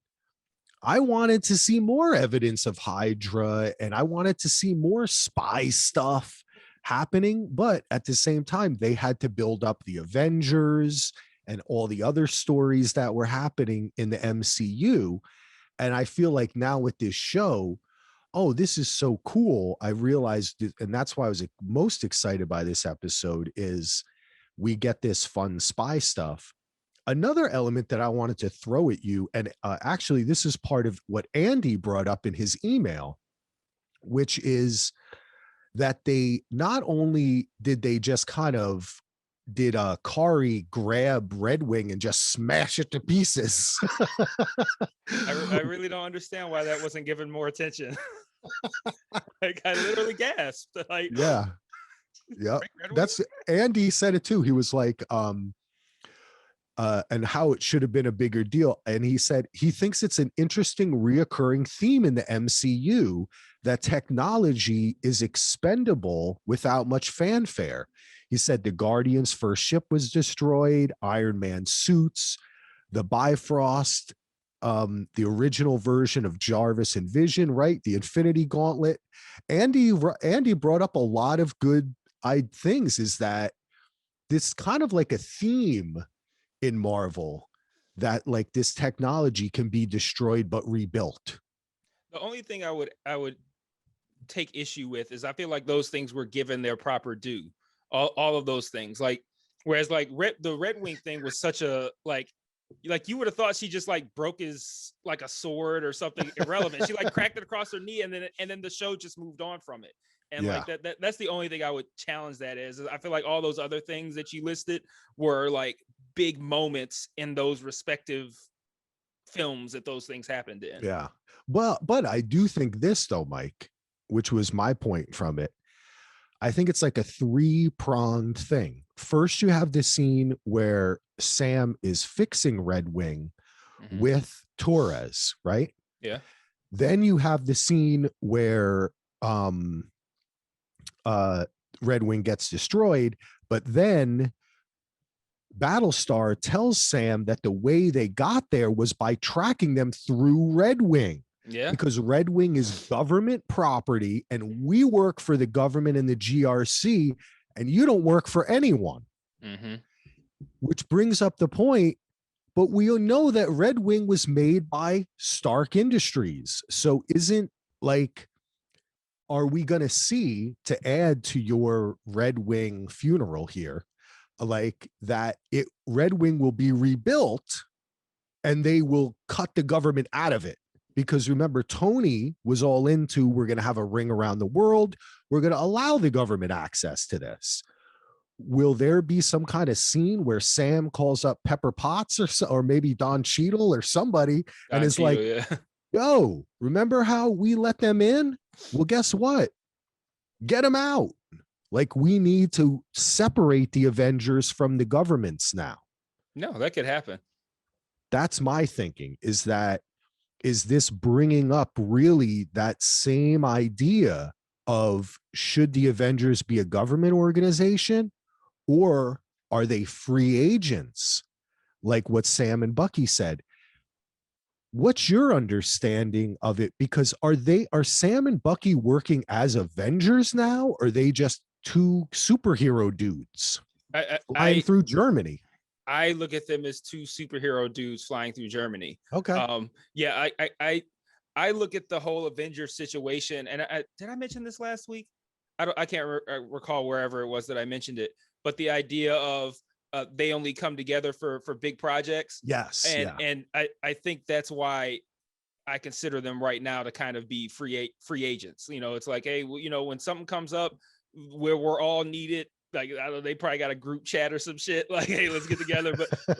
I wanted to see more evidence of Hydra, and I wanted to see more spy stuff happening. But at the same time, they had to build up the Avengers and all the other stories that were happening in the MCU. And I feel like now with this show, oh, this is so cool. I realized, and that's why I was most excited by this episode, is we get this fun spy stuff. Another element that I wanted to throw at you, and actually this is part of what Andy brought up in his email, which is that they not only did they just kind of did Kari grab Red Wing and just smash it to pieces? I really don't understand why that wasn't given more attention. Like I literally gasped. Like Yeah. Yeah. Red Wing? That's Andy said it too. He was like, and how it should have been a bigger deal. And he said he thinks it's an interesting reoccurring theme in the MCU that technology is expendable without much fanfare. He said the Guardians' first ship was destroyed, Iron Man suits, the Bifrost, the original version of Jarvis and Vision, right? The Infinity Gauntlet. Andy brought up a lot of good things. Is that this kind of like a theme in Marvel, that like this technology can be destroyed but rebuilt? The only thing I would take issue with is I feel like those things were given their proper due. All of those things, like whereas like the Red Wing thing was such a like you would have thought she just like broke his like a sword or something irrelevant. She like cracked it across her knee, and then the show just moved on from it. And Yeah. like that's the only thing I would challenge that is I feel like all those other things that you listed were like big moments in those respective films that those things happened in. Yeah. Well, but I do think this though, Mike, which was my point from it. I think it's like a three-pronged thing. First, you have this scene where Sam is fixing Red Wing with Torres, right? Yeah. Then you have the scene where Red Wing gets destroyed, but then Battlestar tells Sam that the way they got there was by tracking them through Red Wing. Yeah. Because Red Wing is government property and we work for the government and the GRC, and you don't work for anyone. Which brings up the point, but we know that Red Wing was made by Stark Industries. So isn't like, are we going to see, to add to your Red Wing funeral here, like that Red Wing will be rebuilt and they will cut the government out of it? Because remember, Tony was all into, we're going to have a ring around the world. We're going to allow the government access to this. Will there be some kind of scene where Sam calls up Pepper Potts or maybe Don Cheadle or somebody and is like, yeah. yo, remember how we let them in? Well, guess what? Get them out. Like, we need to separate the Avengers from the governments now. No, that could happen. That's my thinking, is this bringing up really that same idea of, should the Avengers be a government organization or are they free agents? Like what Sam and Bucky said. What's your understanding of it? Because are Sam and Bucky working as Avengers now? Or are they just two superhero dudes flying through Germany? I look at them as two superhero dudes flying through Germany. Okay. Yeah, I look at the whole Avengers situation, and did I mention this last week? I can't recall wherever it was that I mentioned it, but the idea of they only come together for big projects. Yes. And I think that's why I consider them right now to kind of be free agents. You know, it's like, hey, you know, when something comes up where we're all needed, like, I don't know, they probably got a group chat or some shit, like, hey, let's get together. But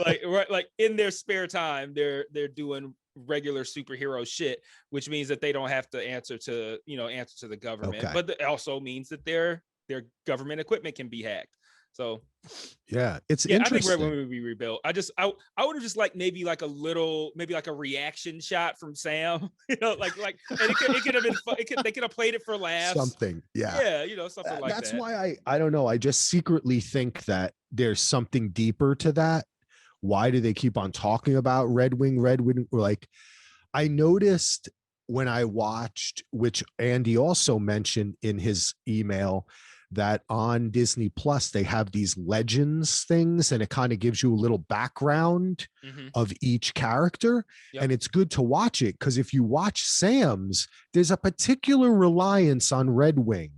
like in their spare time, they're doing regular superhero shit, which means that they don't have to answer to the government. Okay. But it also means that their government equipment can be hacked. So yeah, it's interesting. I think Red Wing would be rebuilt. I would have just like maybe like a reaction shot from Sam, you know, like and it could have been they could have played it for laughs. Something. Yeah, you know, something like that. That's why I don't know. I just secretly think that there's something deeper to that. Why do they keep on talking about Red Wing? Like, I noticed when I watched, which Andy also mentioned in his email, that on Disney Plus, they have these legends things, and it kind of gives you a little background of each character. Yep. And it's good to watch it, because if you watch Sam's, there's a particular reliance on Red Wing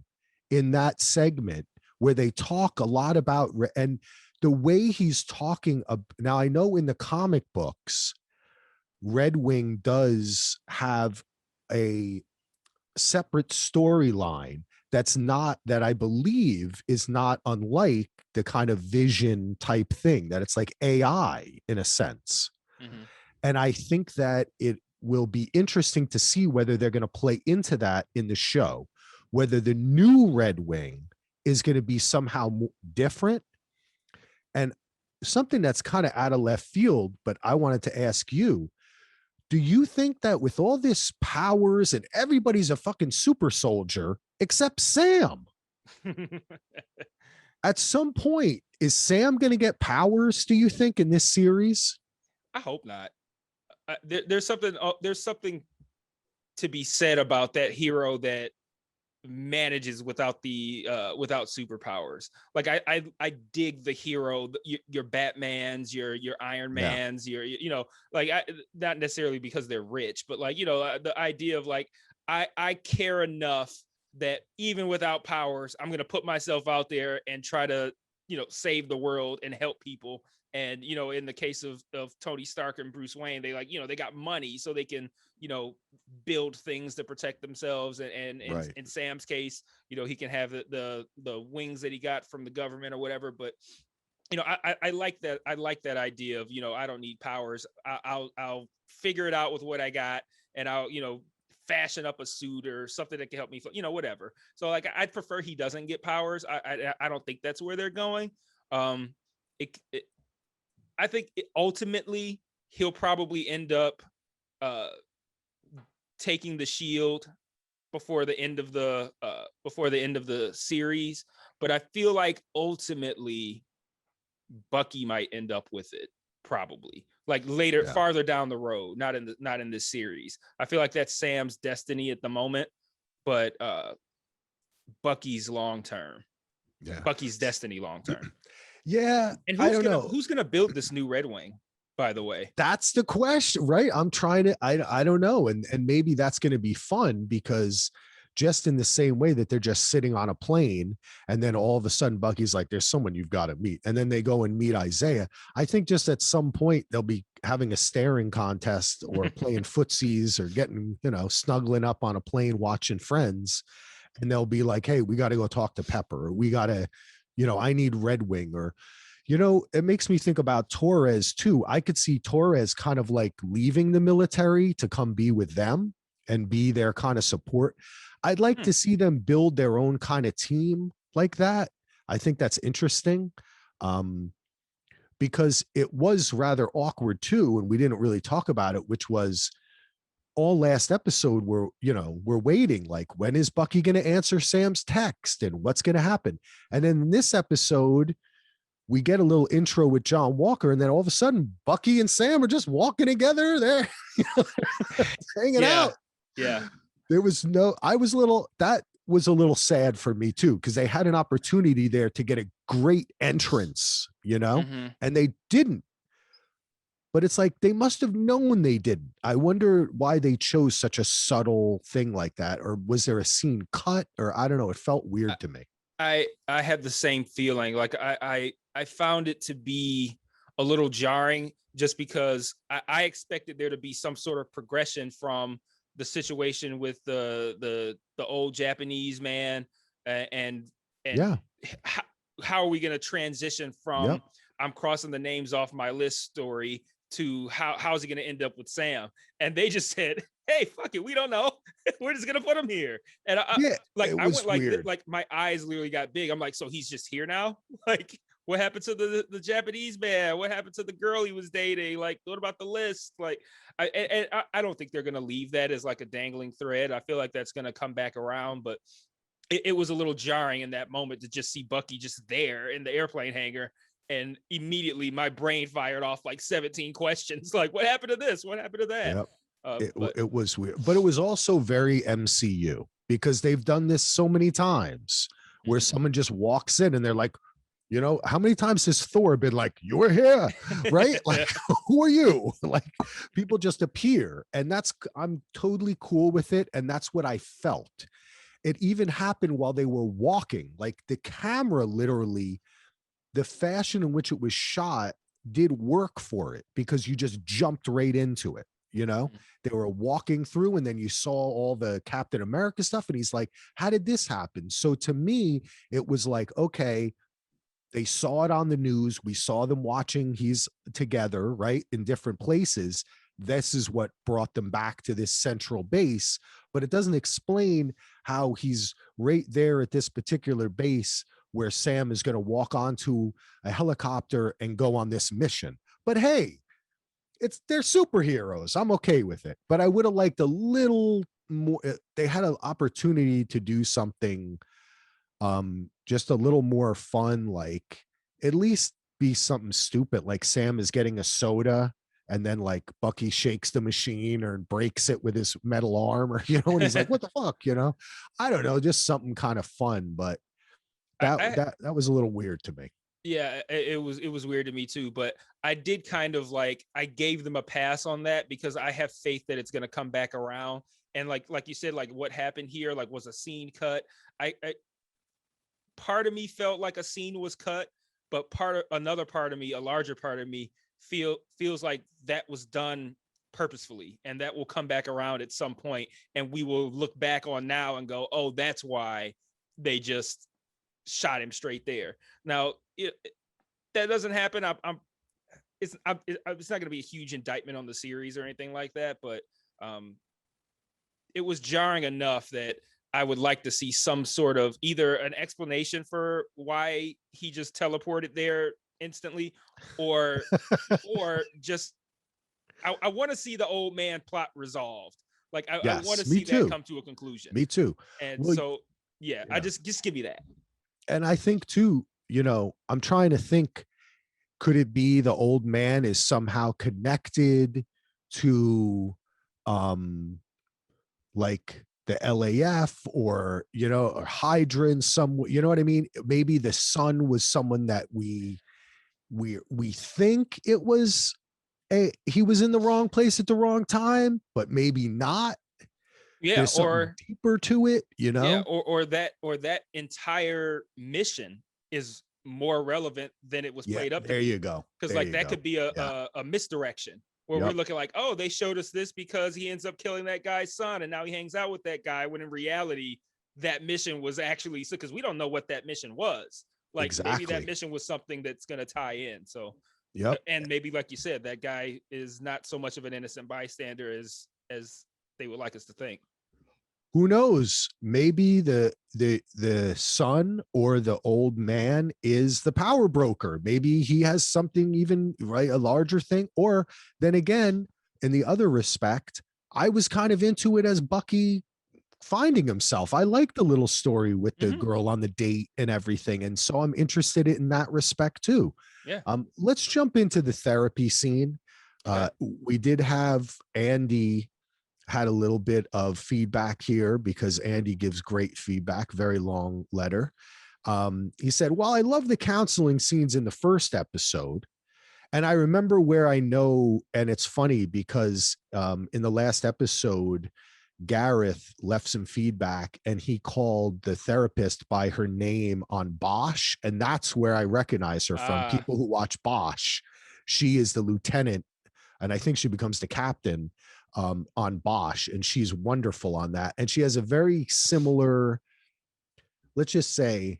in that segment where they talk a lot about, and the way he's talking. Now, I know in the comic books, Red Wing does have a separate storyline that I believe is not unlike the kind of vision type thing, that it's like AI in a sense. Mm-hmm. And I think that it will be interesting to see whether they're going to play into that in the show, whether the new Red Wing is going to be somehow different. And something that's kind of out of left field, but I wanted to ask you, do you think that with all this powers and everybody's a fucking super soldier except Sam, at some point, is Sam going to get powers, do you think, in this series? I hope not. There's something to be said about that hero that manages without without superpowers. Like I dig the hero, your Batmans, your Iron Mans, your like not necessarily because they're rich, but like the idea of like I care enough that even without powers, I'm gonna put myself out there and try to save the world and help people. And in the case of Tony Stark and Bruce Wayne, they like they got money so they can build things to protect themselves. And Right. in Sam's case, he can have the wings that he got from the government or whatever. But I like that. I like that idea of I don't need powers. I'll figure it out with what I got, and I'll fashion up a suit or something that can help me. Whatever. So like I'd prefer he doesn't get powers. I don't think that's where they're going. I think ultimately he'll probably end up taking the shield before the end of the series, but I feel like ultimately Bucky might end up with it, probably like later, farther down the road, not in this series. I feel like that's Sam's destiny at the moment, but Bucky's long term. Yeah. Bucky's destiny long term. Yeah. And who's gonna build this new Red Wing, by the way? That's the question, right? I'm trying to, I don't know. And maybe that's going to be fun, because just in the same way that they're just sitting on a plane and then all of a sudden Bucky's like, there's someone you've got to meet. And then they go and meet Isaiah. I think just at some point they'll be having a staring contest or playing footsies or getting, snuggling up on a plane, watching Friends. And they'll be like, hey, we got to go talk to Pepper. Or we got to, I need Red Wing. Or, it makes me think about Torres too. I could see Torres kind of like leaving the military to come be with them and be their kind of support. I'd like to see them build their own kind of team like that. I think that's interesting, because it was rather awkward too. And we didn't really talk about it, which was all last episode we're waiting, like, when is Bucky going to answer Sam's text and what's going to happen? And then in this episode, we get a little intro with John Walker, and then all of a sudden Bucky and Sam are just walking together there, hanging out. Yeah. There was that was a little sad for me too, because they had an opportunity there to get a great entrance, and they didn't. But it's like they must have known they didn't. I wonder why they chose such a subtle thing like that. Or was there a scene cut? Or I don't know. It felt weird to me. I had the same feeling. Like I found it to be a little jarring, just because I expected there to be some sort of progression from the situation with the old Japanese man and how are we going to transition from I'm crossing the names off my list story to how's he going to end up with Sam? And they just said, hey, fuck it, we don't know. We're just gonna put him here. And I went like my eyes literally got big. I'm like, so he's just here now? Like, what happened to the Japanese man? What happened to the girl he was dating? Like, what about the list? Like, I don't think they're gonna leave that as like a dangling thread. I feel like that's gonna come back around, but it was a little jarring in that moment to just see Bucky just there in the airplane hangar. And immediately my brain fired off like 17 questions. Like, what happened to this? What happened to that? Yep. It was weird, but it was also very MCU, because they've done this so many times where someone just walks in and they're like, how many times has Thor been like, you're here, right? Like, who are you? Like, people just appear, and I'm totally cool with it. And that's what I felt. It even happened while they were walking, like the camera, literally, the fashion in which it was shot did work for it, because you just jumped right into it. you know, they were walking through, and then you saw all the Captain America stuff, and he's like, how did this happen? So to me, it was like, okay, they saw it on the news. We saw them watching he's together, right, in different places. This is what brought them back to this central base, but it doesn't explain how he's right there at this particular base where Sam is going to walk onto a helicopter and go on this mission. But hey, they're superheroes. I'm okay with it. But I would have liked a little more. They had an opportunity to do something just a little more fun, like at least be something stupid, like Sam is getting a soda and then like Bucky shakes the machine or breaks it with his metal arm, or and he's like, what the fuck, I don't know, just something kind of fun. But that was a little weird to me. Yeah, it was weird to me too, but I did kind of like, I gave them a pass on that because I have faith that it's going to come back around. And like you said, like what happened here, like was a scene cut. I part of me felt like a scene was cut, but another part of me, a larger part of me feels like that was done purposefully, and that will come back around at some point, and we will look back on now and go, oh, that's why they just shot him straight there. Now, that doesn't happen. It's not going to be a huge indictment on the series or anything like that, but it was jarring enough that I would like to see some sort of either an explanation for why he just teleported there instantly, or just I want to see the old man plot resolved. Like I want to see that come to a conclusion. Me too. And so yeah, I just give me that. And I think too, I'm trying to think, could it be the old man is somehow connected to like the LAF or or Hydra in some, what I mean? Maybe the son was someone that we think it was he was in the wrong place at the wrong time, but maybe not. Yeah, there's something deeper to it, Yeah, or that entire mission is more relevant than it was played up to there be. you go. Because like that could be a misdirection where we're looking like, oh, they showed us this because he ends up killing that guy's son and now he hangs out with that guy, when in reality that mission was actually, because we don't know what that mission was. Like maybe that mission was something that's going to tie in. So and maybe like you said, that guy is not so much of an innocent bystander as they would like us to think. Who knows? Maybe the son or the old man is the power broker. Maybe he has something even, right, a larger thing. Or then again, in the other respect, I was kind of into it as Bucky finding himself. I like the little story with the girl on the date and everything. And so I'm interested in that respect too. Yeah. Let's jump into the therapy scene. We did have Andy had a little bit of feedback here because Andy gives great feedback, very long letter. He said, well, I love the counseling scenes in the first episode. And I remember where I know, and it's funny because in the last episode, Gareth left some feedback and he called the therapist by her name on Bosch. And that's where I recognize her from. People who watch Bosch, she is the lieutenant, and I think she becomes the captain on Bosch, and she's wonderful on that. And she has a very similar, let's just say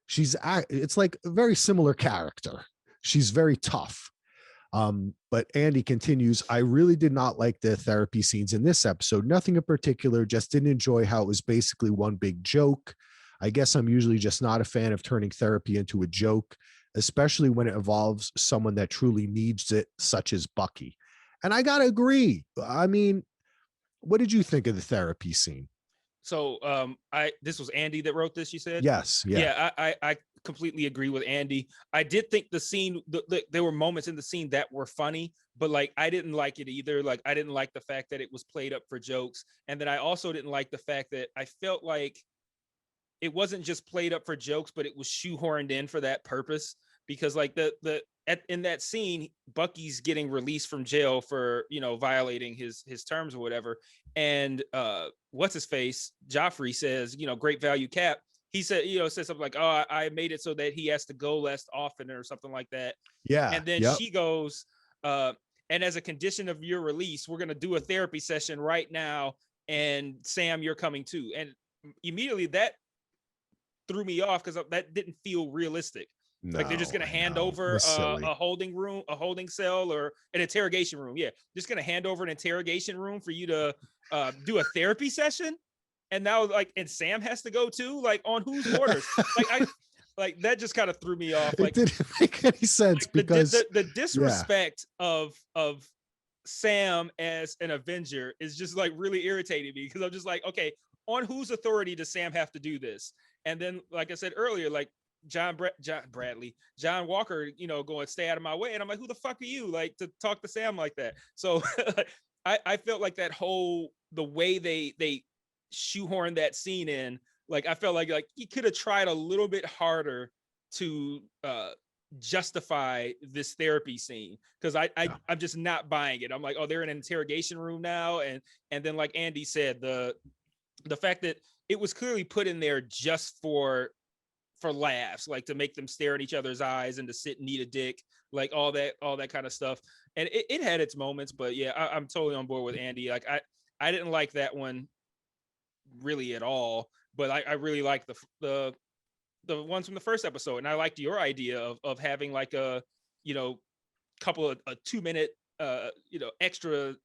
it's like a very similar character. She's very tough. But Andy continues, I really did not like the therapy scenes in this episode. Nothing in particular, just didn't enjoy how it was basically one big joke. I guess I'm usually just not a fan of turning therapy into a joke, especially when it involves someone that truly needs it, such as Bucky. And I gotta agree. I mean, what did you think of the therapy scene? So this was Andy that wrote this, you said? Yes. Yeah. I completely agree with Andy. I did think the scene, there were moments in the scene that were funny, but like I didn't like it either. Like I didn't like the fact that it was played up for jokes. And then I also didn't like the fact that I felt like it wasn't just played up for jokes, but it was shoehorned in for that purpose. Because like in that scene, Bucky's getting released from jail for, violating his terms or whatever. And what's his face? Joffrey says, great value Cap. He said, said something like, oh, I made it so that he has to go less often or something like that. Yeah. And then she goes, and as a condition of your release, we're going to do a therapy session right now. And Sam, you're coming too. And immediately that threw me off because that didn't feel realistic. Like they're just going to hand over a holding cell, or an interrogation room. Yeah. Just going to hand over an interrogation room for you to do a therapy session. And now and Sam has to go too, like on whose orders? Like that just kind of threw me off. Like it didn't make any sense because the disrespect of Sam as an Avenger is just like really irritating me, because I'm just like, okay, on whose authority does Sam have to do this? And then, like I said earlier, like John Walker, going, stay out of my way. And I'm like, who the fuck are you, like, to talk to Sam like that? So I felt like the way they shoehorned that scene in, like, I felt like he could have tried a little bit harder to justify this therapy scene, because I'm just not buying it. I'm like, oh, they're in an interrogation room now, and then, like Andy said, the fact that it was clearly put in there just for laughs, like to make them stare at each other's eyes and to sit and eat a dick, like all that kind of stuff. And it had its moments, but yeah, I'm totally on board with Andy. Like I didn't like that one really at all, but I really like the ones from the first episode. And I liked your idea of having like a couple of 2-minute extras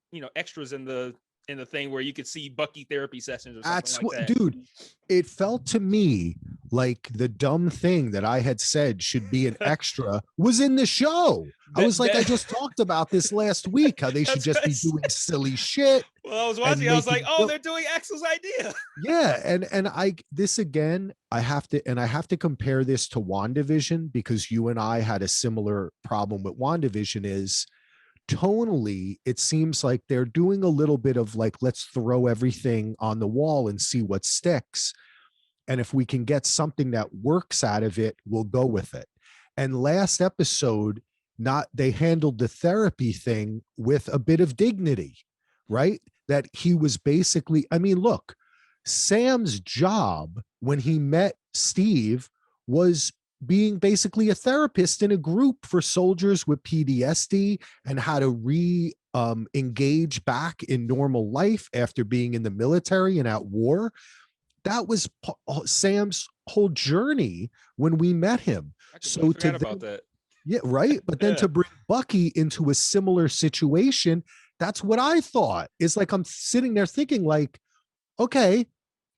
in the thing where you could see Bucky therapy sessions or something. That's like that. Dude, it felt to me like the dumb thing that I had said should be an extra was in the show. I just talked about this last week, how they should just be doing silly shit. Well, I was watching, I was like, oh, they're doing Axel's idea. Yeah, and I have to compare this to WandaVision, because you and I had a similar problem with WandaVision. Is tonally, it seems like they're doing a little bit of like, let's throw everything on the wall and see what sticks. And if we can get something that works out of it, we'll go with it. And last episode, they handled the therapy thing with a bit of dignity, right? That he was basically, I mean, look, Sam's job when he met Steve was being basically a therapist in a group for soldiers with PTSD and how to engage back in normal life after being in the military and at war. That was Sam's whole journey when we met him. So forgot about that. Yeah, right. But then to bring Bucky into a similar situation, that's what I thought. It's like I'm sitting there thinking like, okay,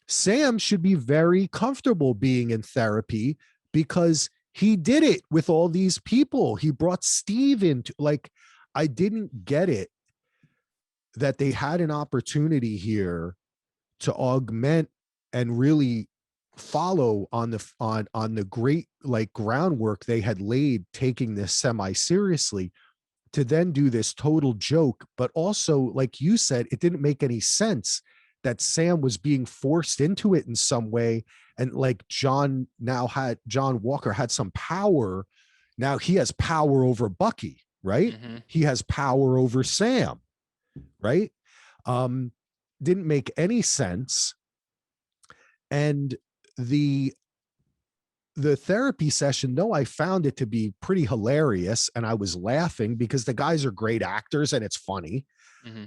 Sam should be very comfortable being in therapy, because he did it with all these people. He brought Steve into, like, I didn't get it that they had an opportunity here to augment and really follow on the great like groundwork they had laid, taking this semi-seriously, to then do this total joke. But also, like you said, it didn't make any sense that Sam was being forced into it in some way. And like John Walker had some power. Now he has power over Bucky, right? Mm-hmm. He has power over Sam, right? Didn't make any sense. And the therapy session, though, I found it to be pretty hilarious, and I was laughing because the guys are great actors and it's funny. Mm-hmm.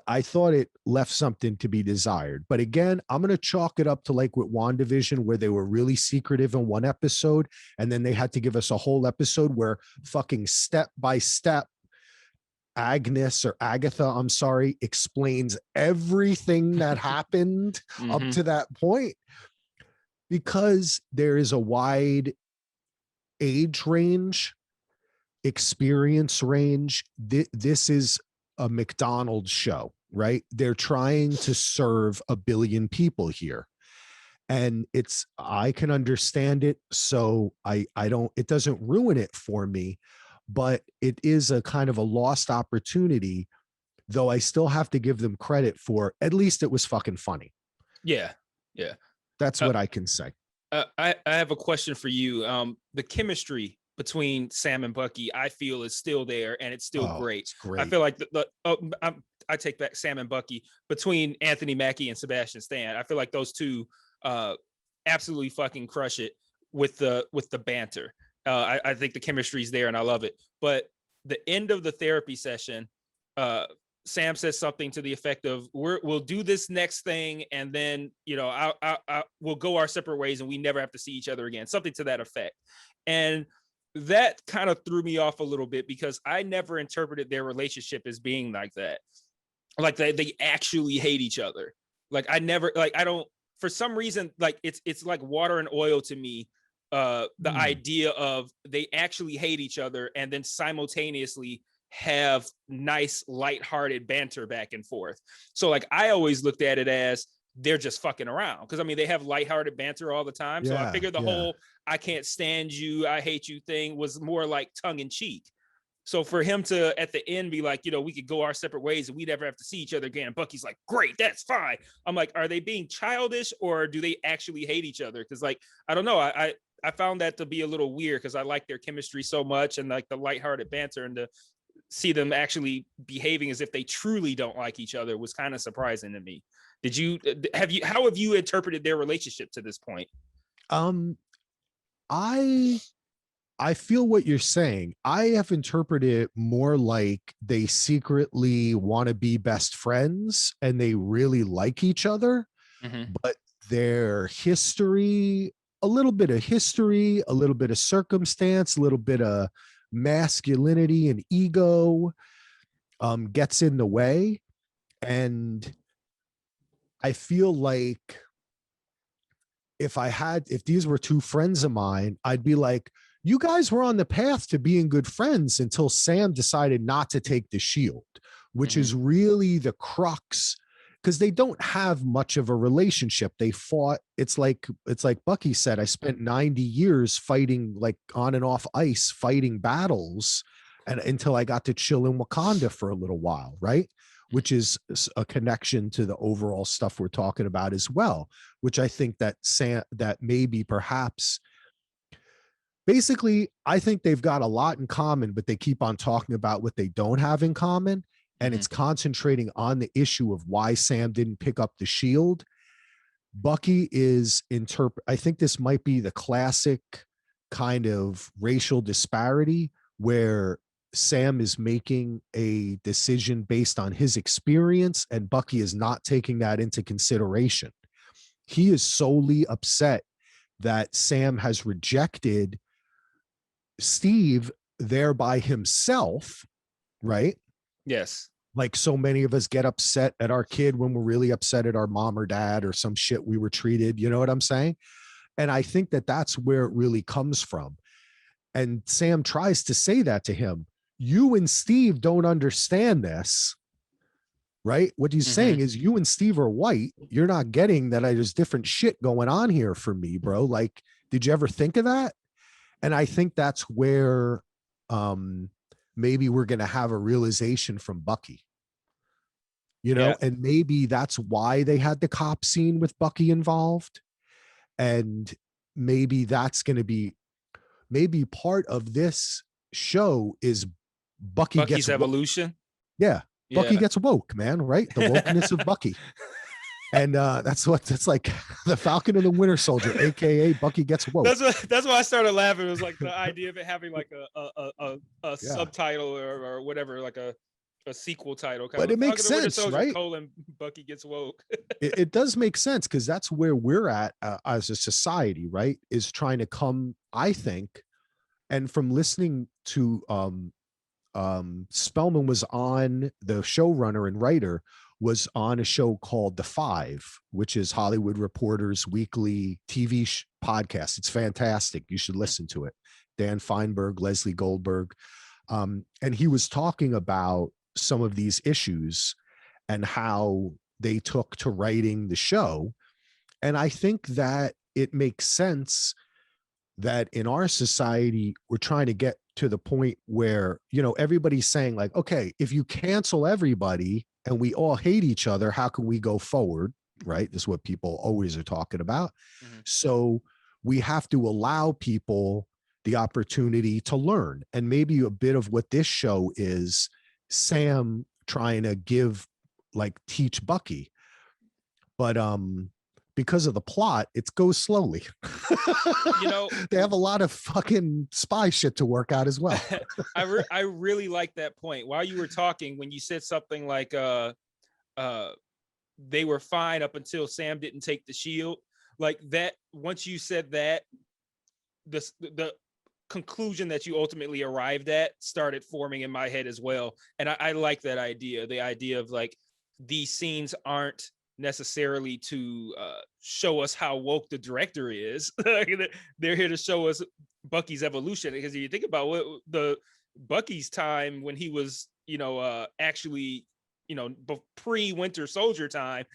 I thought it left something to be desired. But again, I'm going to chalk it up to like with WandaVision, where they were really secretive in one episode, and then they had to give us a whole episode where fucking step by step Agatha, I'm sorry, explains everything that happened mm-hmm. up to that point, because there is a wide age range, experience range. This is a McDonald's show, right? They're trying to serve 1 billion people here. And I can understand it. So it doesn't ruin it for me, but it is a kind of a lost opportunity, though I still have to give them credit for, at least it was fucking funny. Yeah. Yeah. That's what I can say. I have a question for you. The chemistry between Sam and Bucky, I feel, is still there, and it's still great. It's great. I feel like I take back Sam and Bucky, between Anthony Mackie and Sebastian Stan. I feel like those two absolutely fucking crush it with the banter. I think the chemistry is there, and I love it. But the end of the therapy session, Sam says something to the effect of, we'll do this next thing, and then, you know, we'll go our separate ways and we never have to see each other again, something to that effect. And that kind of threw me off a little bit, because I never interpreted their relationship as being like that. Like they actually hate each other. Like I never, like, I don't, for some reason, like it's like water and oil to me. The idea of they actually hate each other and then simultaneously have nice lighthearted banter back and forth. So like I always looked at it as they're just fucking around, because I mean they have lighthearted banter all the time. So I figured the whole "I can't stand you, I hate you" thing was more like tongue in cheek. So for him to at the end be like, you know, we could go our separate ways and we never have to see each other again, Bucky's like, great, that's fine. I'm like, are they being childish or do they actually hate each other? Because like, I don't know, I found that to be a little weird, because I like their chemistry so much and like the lighthearted banter, and to see them actually behaving as if they truly don't like each other was kind of surprising to me. How have you interpreted their relationship to this point? I feel what you're saying. I have interpreted it more like they secretly want to be best friends and they really like each other, but their history, a little bit of history, a little bit of circumstance, a little bit of masculinity and ego gets in the way. And I feel like if these were two friends of mine, I'd be like, you guys were on the path to being good friends until Sam decided not to take the shield, which is really the crux, because they don't have much of a relationship. They fought. It's like Bucky said, I spent 90 years fighting, like on and off ice, fighting battles, and until I got to chill in Wakanda for a little while, right? Which is a connection to the overall stuff we're talking about as well, which I think that maybe perhaps basically, I think they've got a lot in common, but they keep on talking about what they don't have in common. And it's concentrating on the issue of why Sam didn't pick up the shield. Bucky is I think this might be the classic kind of racial disparity where Sam is making a decision based on his experience and Bucky is not taking that into consideration. He is solely upset that Sam has rejected Steve there by himself, right? Yes. Like so many of us get upset at our kid when we're really upset at our mom or dad or some shit we were treated. You know what I'm saying? And I think that that's where it really comes from. And Sam tries to say that to him. You and Steve don't understand this, right? What he's saying is you and Steve are white. You're not getting that there's different shit going on here for me, bro. Like, did you ever think of that? And I think that's where maybe we're going to have a realization from Bucky, you know, and maybe that's why they had the cop scene with Bucky involved. And maybe that's going to be, maybe part of this show is Bucky's gets evolution. Bucky gets woke, man, right? The wokeness of Bucky. And that's like the Falcon and the Winter Soldier, aka Bucky gets woke. That's why I started laughing. It was like the idea of it having like a subtitle or whatever, like a sequel title. But it makes sense, right? Bucky gets woke. it does make sense, because that's where we're at as a society, right? Is trying to come, I think, and from listening to Spellman was on, the showrunner and writer was on a show called The Five, which is Hollywood Reporter's weekly TV podcast. It's fantastic. You should listen to it. Dan Feinberg, Leslie Goldberg. And he was talking about some of these issues and how they took to writing the show. And I think that it makes sense that in our society, we're trying to get to the point where, you know, everybody's saying like, okay, if you cancel everybody and we all hate each other, how can we go forward? Right. This is what people always are talking about. So we have to allow people the opportunity to learn. And maybe a bit of what this show is Sam trying to teach Bucky. But because of the plot, it goes slowly. You know, they have a lot of fucking spy shit to work out as well. I really like that point. While you were talking, when you said something like they were fine up until Sam didn't take the shield, like that, once you said that, the conclusion that you ultimately arrived at started forming in my head as well. And I like that idea, the idea of like, these scenes aren't necessarily to show us how woke the director is. They're here to show us Bucky's evolution, because if you think about what the Bucky's time when he was, actually, pre-Winter Soldier time,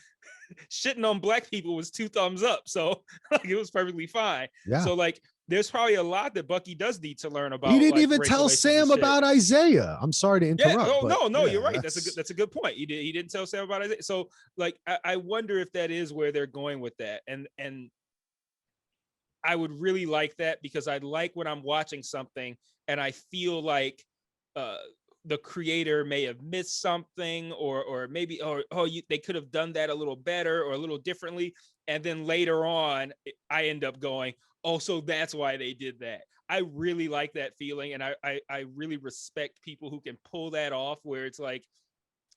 shitting on black people was 2 thumbs up. So like, it was perfectly fine. Yeah. So like, there's probably a lot that Bucky does need to learn about. He didn't like, even tell race relations Sam about Isaiah. I'm sorry to interrupt. Yeah, but no, yeah, you're right. That's a good point. He didn't tell Sam about Isaiah. So like, I wonder if that is where they're going with that. And I would really like that, because I like when I'm watching something and I feel like the creator may have missed something, or maybe they could have done that a little better or a little differently, and then later on I end up going, oh, so that's why they did that. I really like that feeling, and I really respect people who can pull that off, where it's like,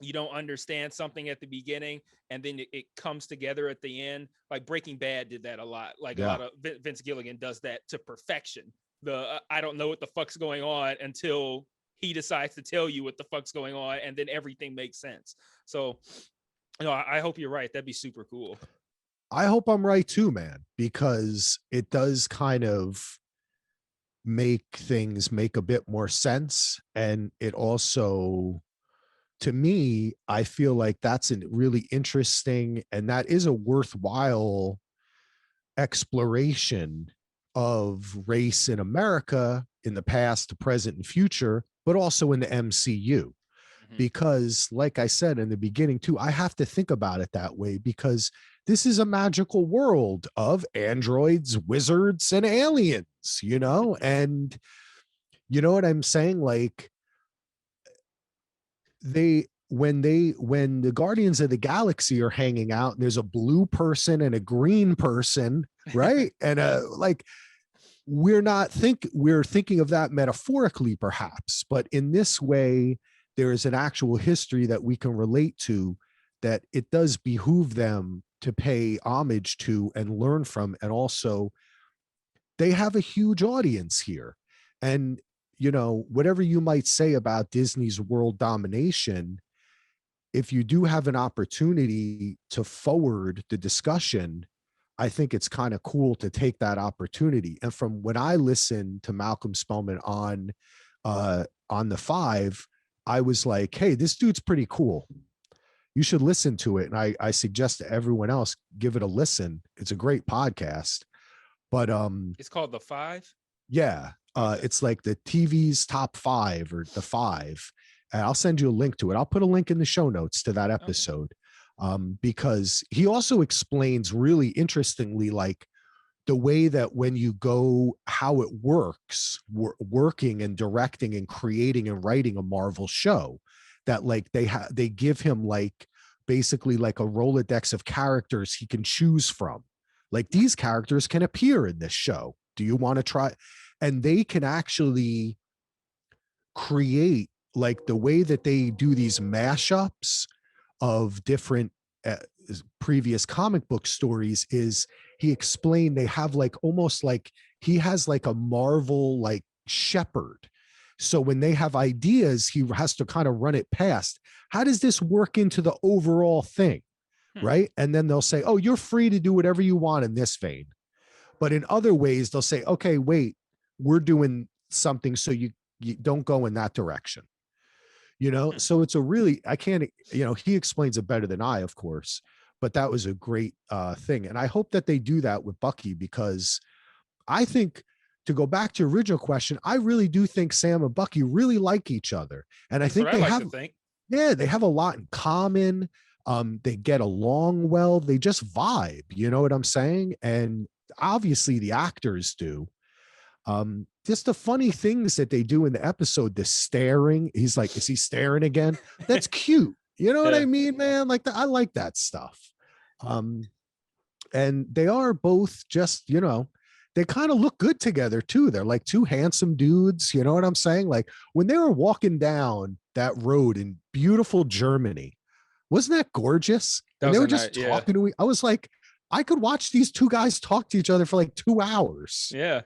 you don't understand something at the beginning and then it comes together at the end. Like Breaking Bad did that a lot. Like a lot of Vince Gilligan does that to perfection. I don't know what the fuck's going on until he decides to tell you what the fuck's going on, and then everything makes sense. So, I hope you're right. That'd be super cool. I hope I'm right too, man, because it does kind of make things make a bit more sense. And it also, to me, I feel like that's a really interesting, and that is a worthwhile exploration of race in America in the past, the present, and future, but also in the MCU. Because like I said in the beginning too, I have to think about it that way, because this is a magical world of androids, wizards, and aliens, and you know what I'm saying? Like, when the Guardians of the Galaxy are hanging out and there's a blue person and a green person, right? And like, we're thinking of that metaphorically perhaps, but in this way, there is an actual history that we can relate to, that it does behoove them to pay homage to and learn from. And also, they have a huge audience here. And, whatever you might say about Disney's world domination, if you do have an opportunity to forward the discussion, I think it's kind of cool to take that opportunity. And from when I listened to Malcolm Spellman on the 5, I was like, hey, this dude's pretty cool. You should listen to it. And I suggest to everyone else, give it a listen. It's a great podcast. But it's called The 5. Yeah. It's like the TV's top 5 or the 5. And I'll send you a link to it. I'll put a link in the show notes to that episode. Because he also explains really interestingly, like, the way that when you go, how it works, working and directing and creating and writing a Marvel show, that like they give him like basically like a Rolodex of characters he can choose from. Like, these characters can appear in this show. Do you want to try? And they can actually create, like, the way that they do these mashups of different previous comic book stories is, he explained they have like almost like he has like a Marvel like shepherd. So when they have ideas, he has to kind of run it past. How does this work into the overall thing? Right. And then they'll say, oh, you're free to do whatever you want in this vein. But in other ways, they'll say, okay, wait, we're doing something, so you don't go in that direction. So it's a really, I can't, he explains it better than I, of course, but that was a great thing. And I hope that they do that with Bucky, because I think, to go back to your original question, I really do think Sam and Bucky really like each other. And I think they have a lot in common. They get along well. They just vibe, you know what I'm saying? And obviously the actors do. Just the funny things that they do in the episode, the staring, he's like, is he staring again? That's cute. You know what I mean, man? Like, I like that stuff. and they are both just, they kind of look good together too. They're like two handsome dudes. You know what I'm saying? Like when they were walking down that road in beautiful Germany, wasn't that gorgeous? That And was they a were just night, yeah. talking to me. I was like, I could watch these two guys talk to each other for like 2 hours. Yeah.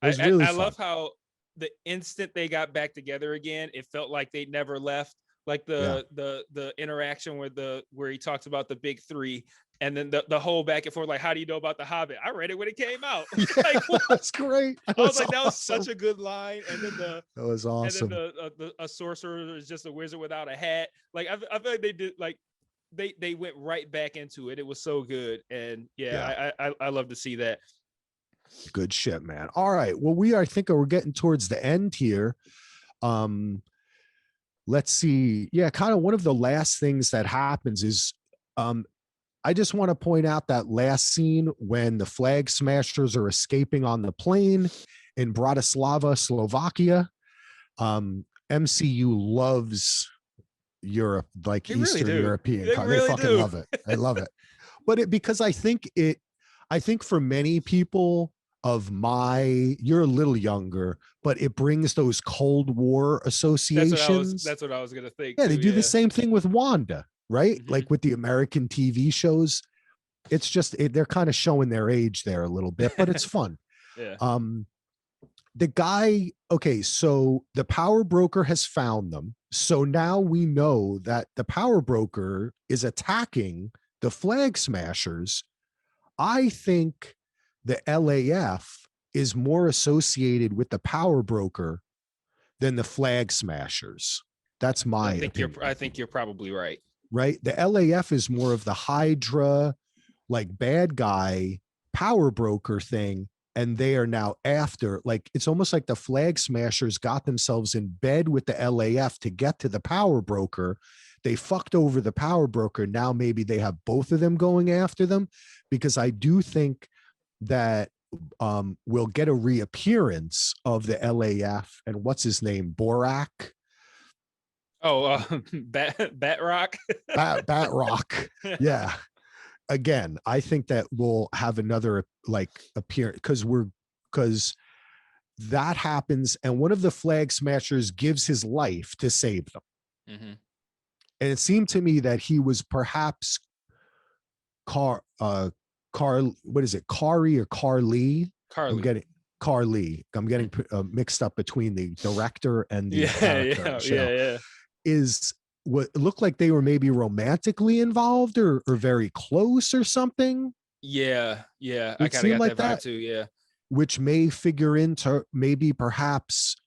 It was really I fun. love how the instant they got back together again, it felt like they never left. Like the interaction where he talks about the big three, and then the whole back and forth, like, how do you know about the Hobbit? I read it when it came out. Like, That's great. I was like, that was such a good line. And then that was awesome. And then a sorcerer is just a wizard without a hat. Like I feel like they did, like they went right back into it. It was so good. And I love to see that. Good shit, man. All right. Well, I think we're getting towards the end here. Let's see. Yeah, kind of one of the last things that happens is I just want to point out that last scene when the Flag Smashers are escaping on the plane in Bratislava, Slovakia. MCU loves Europe, like They Eastern really do. European. They really fucking do. love it. I love it. But because I think for many people you're a little younger, but it brings those Cold War associations. That's what I was gonna think. Yeah, too, they do the same thing with Wanda, right? Like with the American TV shows. It's just they're kind of showing their age there a little bit, but it's fun. Yeah. The guy, okay, so the power broker has found them. So now we know that the power broker is attacking the Flag Smashers. I think the LAF is more associated with the power broker than the Flag Smashers. That's my opinion. I think you're probably right. Right? The LAF is more of the Hydra, like bad guy power broker thing. And they are now after, like, it's almost like the Flag Smashers got themselves in bed with the LAF to get to the power broker. They fucked over the power broker. Now maybe they have both of them going after them, because I do think that we'll get a reappearance of the LAF and what's his name, Borak. Oh, Batrock. Batrock. Yeah. Again, I think that we'll have another like appearance because that happens, and one of the Flag Smashers gives his life to save them. And it seemed to me that he was perhaps what is it, Kari or Carly? Carly. I'm getting mixed up between the director and the character. Is what looked like they were maybe romantically involved or very close or something. I kind of got like that vibe too. Yeah, which may figure into maybe perhaps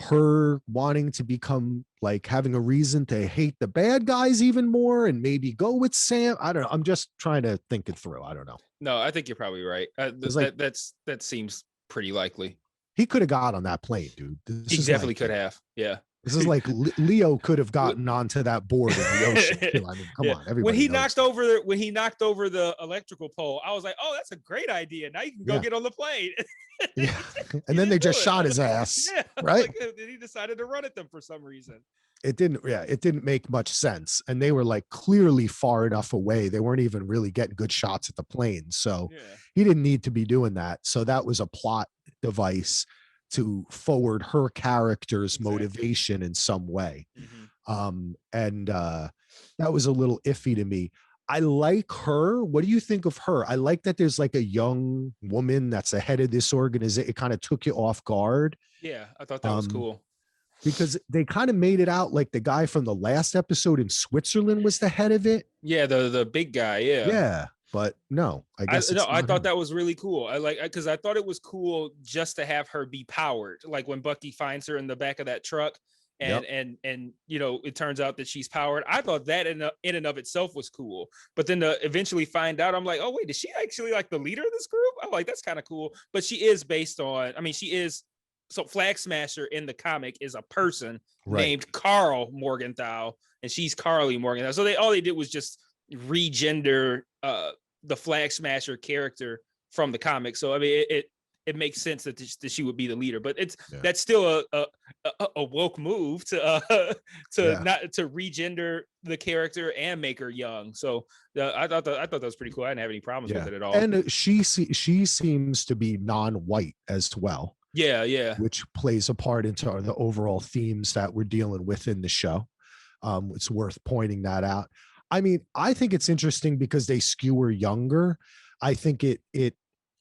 her wanting to become, like, having a reason to hate the bad guys even more and maybe go with Sam. I don't know. I'm just trying to think it through. I don't know. No, I think you're probably right. That seems pretty likely. He could have got on that plane, dude. He definitely could have. Yeah. This is like Leo could have gotten onto that board in the ocean too. I mean, come on, everybody. When he knocked over the electrical pole, I was like, "Oh, that's a great idea. Now you can go get on the plane." And then they just shot his ass. Yeah, right. He decided to run at them for some reason. It didn't make much sense, and they were like clearly far enough away. They weren't even really getting good shots at the plane, so he didn't need to be doing that. So that was a plot device to forward her character's motivation in some way. And that was a little iffy to me. I like her. What do you think of her? I like that there's like a young woman that's the head of this organization. It kind of took you off guard. Yeah, I thought that was cool. Because they kind of made it out like the guy from the last episode in Switzerland was the head of it. Yeah, the big guy. Yeah. But no, I guess I thought that was really cool. Because I thought it was cool just to have her be powered. Like when Bucky finds her in the back of that truck, and it turns out that she's powered. I thought that in and of itself was cool. But then to eventually find out, I'm like, oh wait, is she actually like the leader of this group? I'm like, that's kind of cool. But she is based on. I mean, she is. So Flag Smasher in the comic is a person named Carl Morgenthau, and she's Carly Morgenthau. So all they did was just regender the Flag Smasher character from the comic. So I mean, it makes sense that she would be the leader. But Yeah. that's still a woke move to Yeah. not to regender the character and make her young. So I thought that was pretty cool. I didn't have any problems with it at all. And she seems to be non-white as well. Yeah. Which plays a part into the overall themes that we're dealing with in the show. It's worth pointing that out. I mean, I think it's interesting because they skew her younger. I think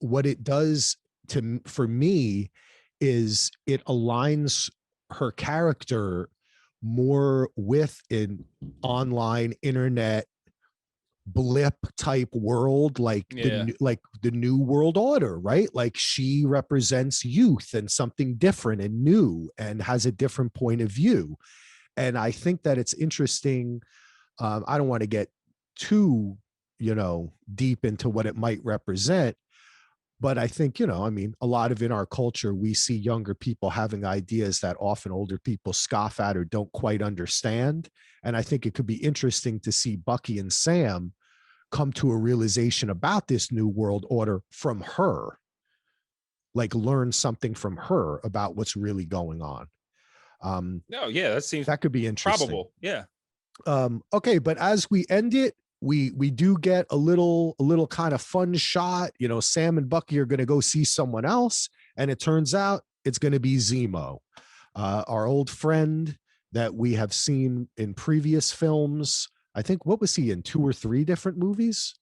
what it does for me is it aligns her character more with an online internet blip type world, like the new world order, right? Like she represents youth and something different and new and has a different point of view. And I think that it's interesting. I don't want to get too, deep into what it might represent, but I think, I mean, a lot of in our culture, we see younger people having ideas that often older people scoff at or don't quite understand. And I think it could be interesting to see Bucky and Sam come to a realization about this new world order from her, like learn something from her about what's really going on. That seems that could be interesting. Probable. Yeah. Okay, but as we end it, we do get a little kind of fun shot. Sam and Bucky are going to go see someone else, and it turns out it's going to be Zemo, our old friend that we have seen in previous films. I think, what was he in, 2 or 3 different movies?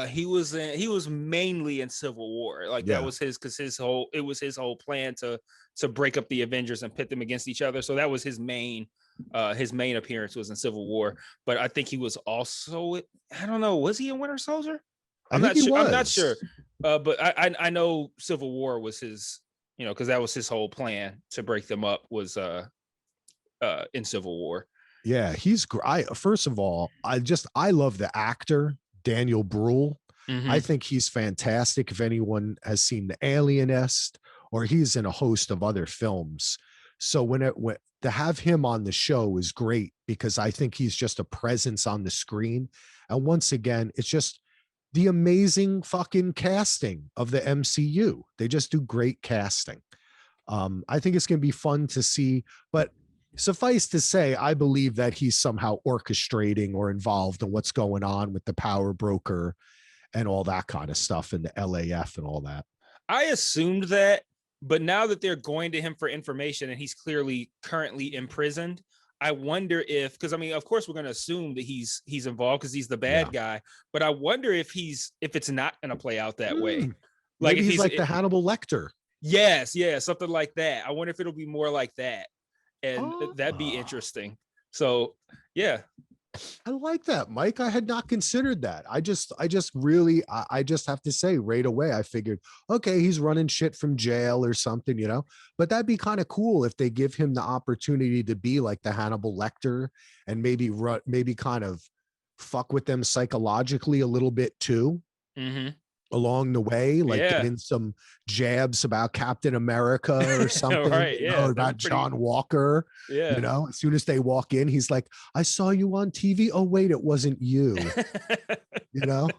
He was mainly in Civil War. That was it was his whole plan to break up the Avengers and pit them against each other. So that was his main appearance was in Civil War. But I think he was also, I don't know, was he in Winter Soldier? I'm not sure. But I know Civil War was his, because that was his whole plan to break them up was in Civil War. Yeah, he's great. First of all, I love the actor Daniel Bruhl. Mm-hmm. I think he's fantastic. If anyone has seen The Alienist, or he's in a host of other films, so when to have him on the show is great because I think he's just a presence on the screen. And once again, it's just the amazing fucking casting of the MCU. They just do great casting. I think it's going to be fun to see, but suffice to say, I believe that he's somehow orchestrating or involved in what's going on with the power broker and all that kind of stuff in the LAF and all that. I assumed that, but now that they're going to him for information and he's currently imprisoned, I wonder if, because I mean, of course, we're going to assume that he's involved because he's the bad guy, but I wonder if it's not going to play out that way. Like maybe he's like the Hannibal Lecter. Yes, something like that. I wonder if it'll be more like that. And that'd be interesting. So, yeah. I like that, Mike. I had not considered that. I just have to say right away, I figured, okay, he's running shit from jail or something, but that'd be kind of cool if they give him the opportunity to be like the Hannibal Lecter and maybe kind of fuck with them psychologically a little bit too. Mm-hmm. Along the way, like get in some jabs about Captain America or something, right? Or about John Walker. As soon as they walk in, he's like, "I saw you on TV. Oh wait, it wasn't you." That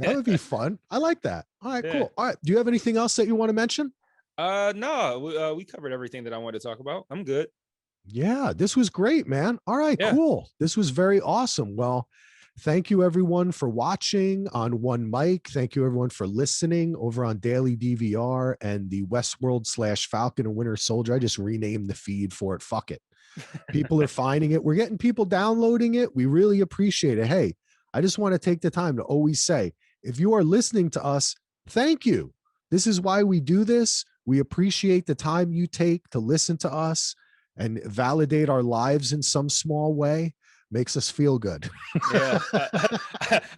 would be fun. I like that. All right, cool. All right, do you have anything else that you want to mention? No, we covered everything that I wanted to talk about. I'm good. Yeah, this was great, man. All right, cool. This was very awesome. Well, thank you everyone for watching on One Mic. Thank you everyone for listening over on Daily DVR and the Westworld / Falcon and Winter Soldier. I just renamed the feed for it. Fuck it. People are finding it. We're getting people downloading it. We really appreciate it. Hey, I just want to take the time to always say, if you are listening to us, thank you. This is why we do this. We appreciate the time you take to listen to us and validate our lives in some small way. Makes us feel good. Yeah,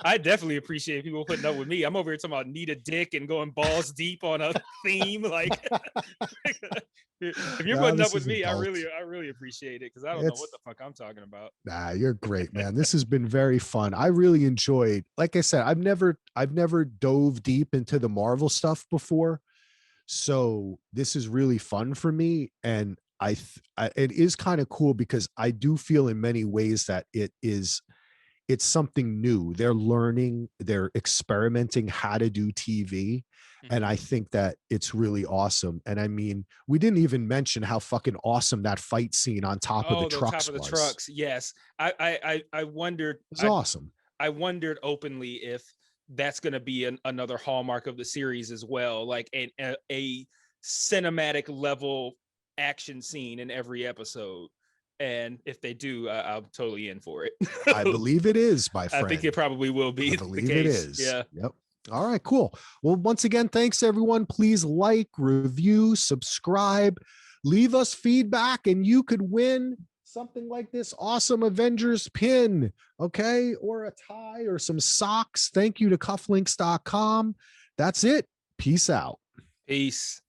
I definitely appreciate people putting up with me. I'm over here talking about need a dick and going balls deep on a theme. Like, if you're putting up with me, I really appreciate it because I don't know what the fuck I'm talking about. Nah, you're great, man. This has been very fun. I really enjoyed. Like I said, I've never dove deep into the Marvel stuff before, so this is really fun for me. And it is kind of cool because I do feel in many ways that it is it's something new. They're learning, they're experimenting how to do TV. And I think that it's really awesome. And I mean, we didn't even mention how fucking awesome that fight scene on top of the trucks was. Trucks. Yes. I wondered. It was awesome. I wondered openly if that's going to be another hallmark of the series as well, like a cinematic level action scene in every episode. And if they do, I'm totally in for it. I believe it is, my friend. I think it probably will be. I believe it is. Yeah. Yep. All right, cool. Well, once again, thanks everyone. Please like, review, subscribe, leave us feedback, and you could win something like this awesome Avengers pin, okay? Or a tie or some socks. Thank you to cufflinks.com. That's it. Peace out. Peace.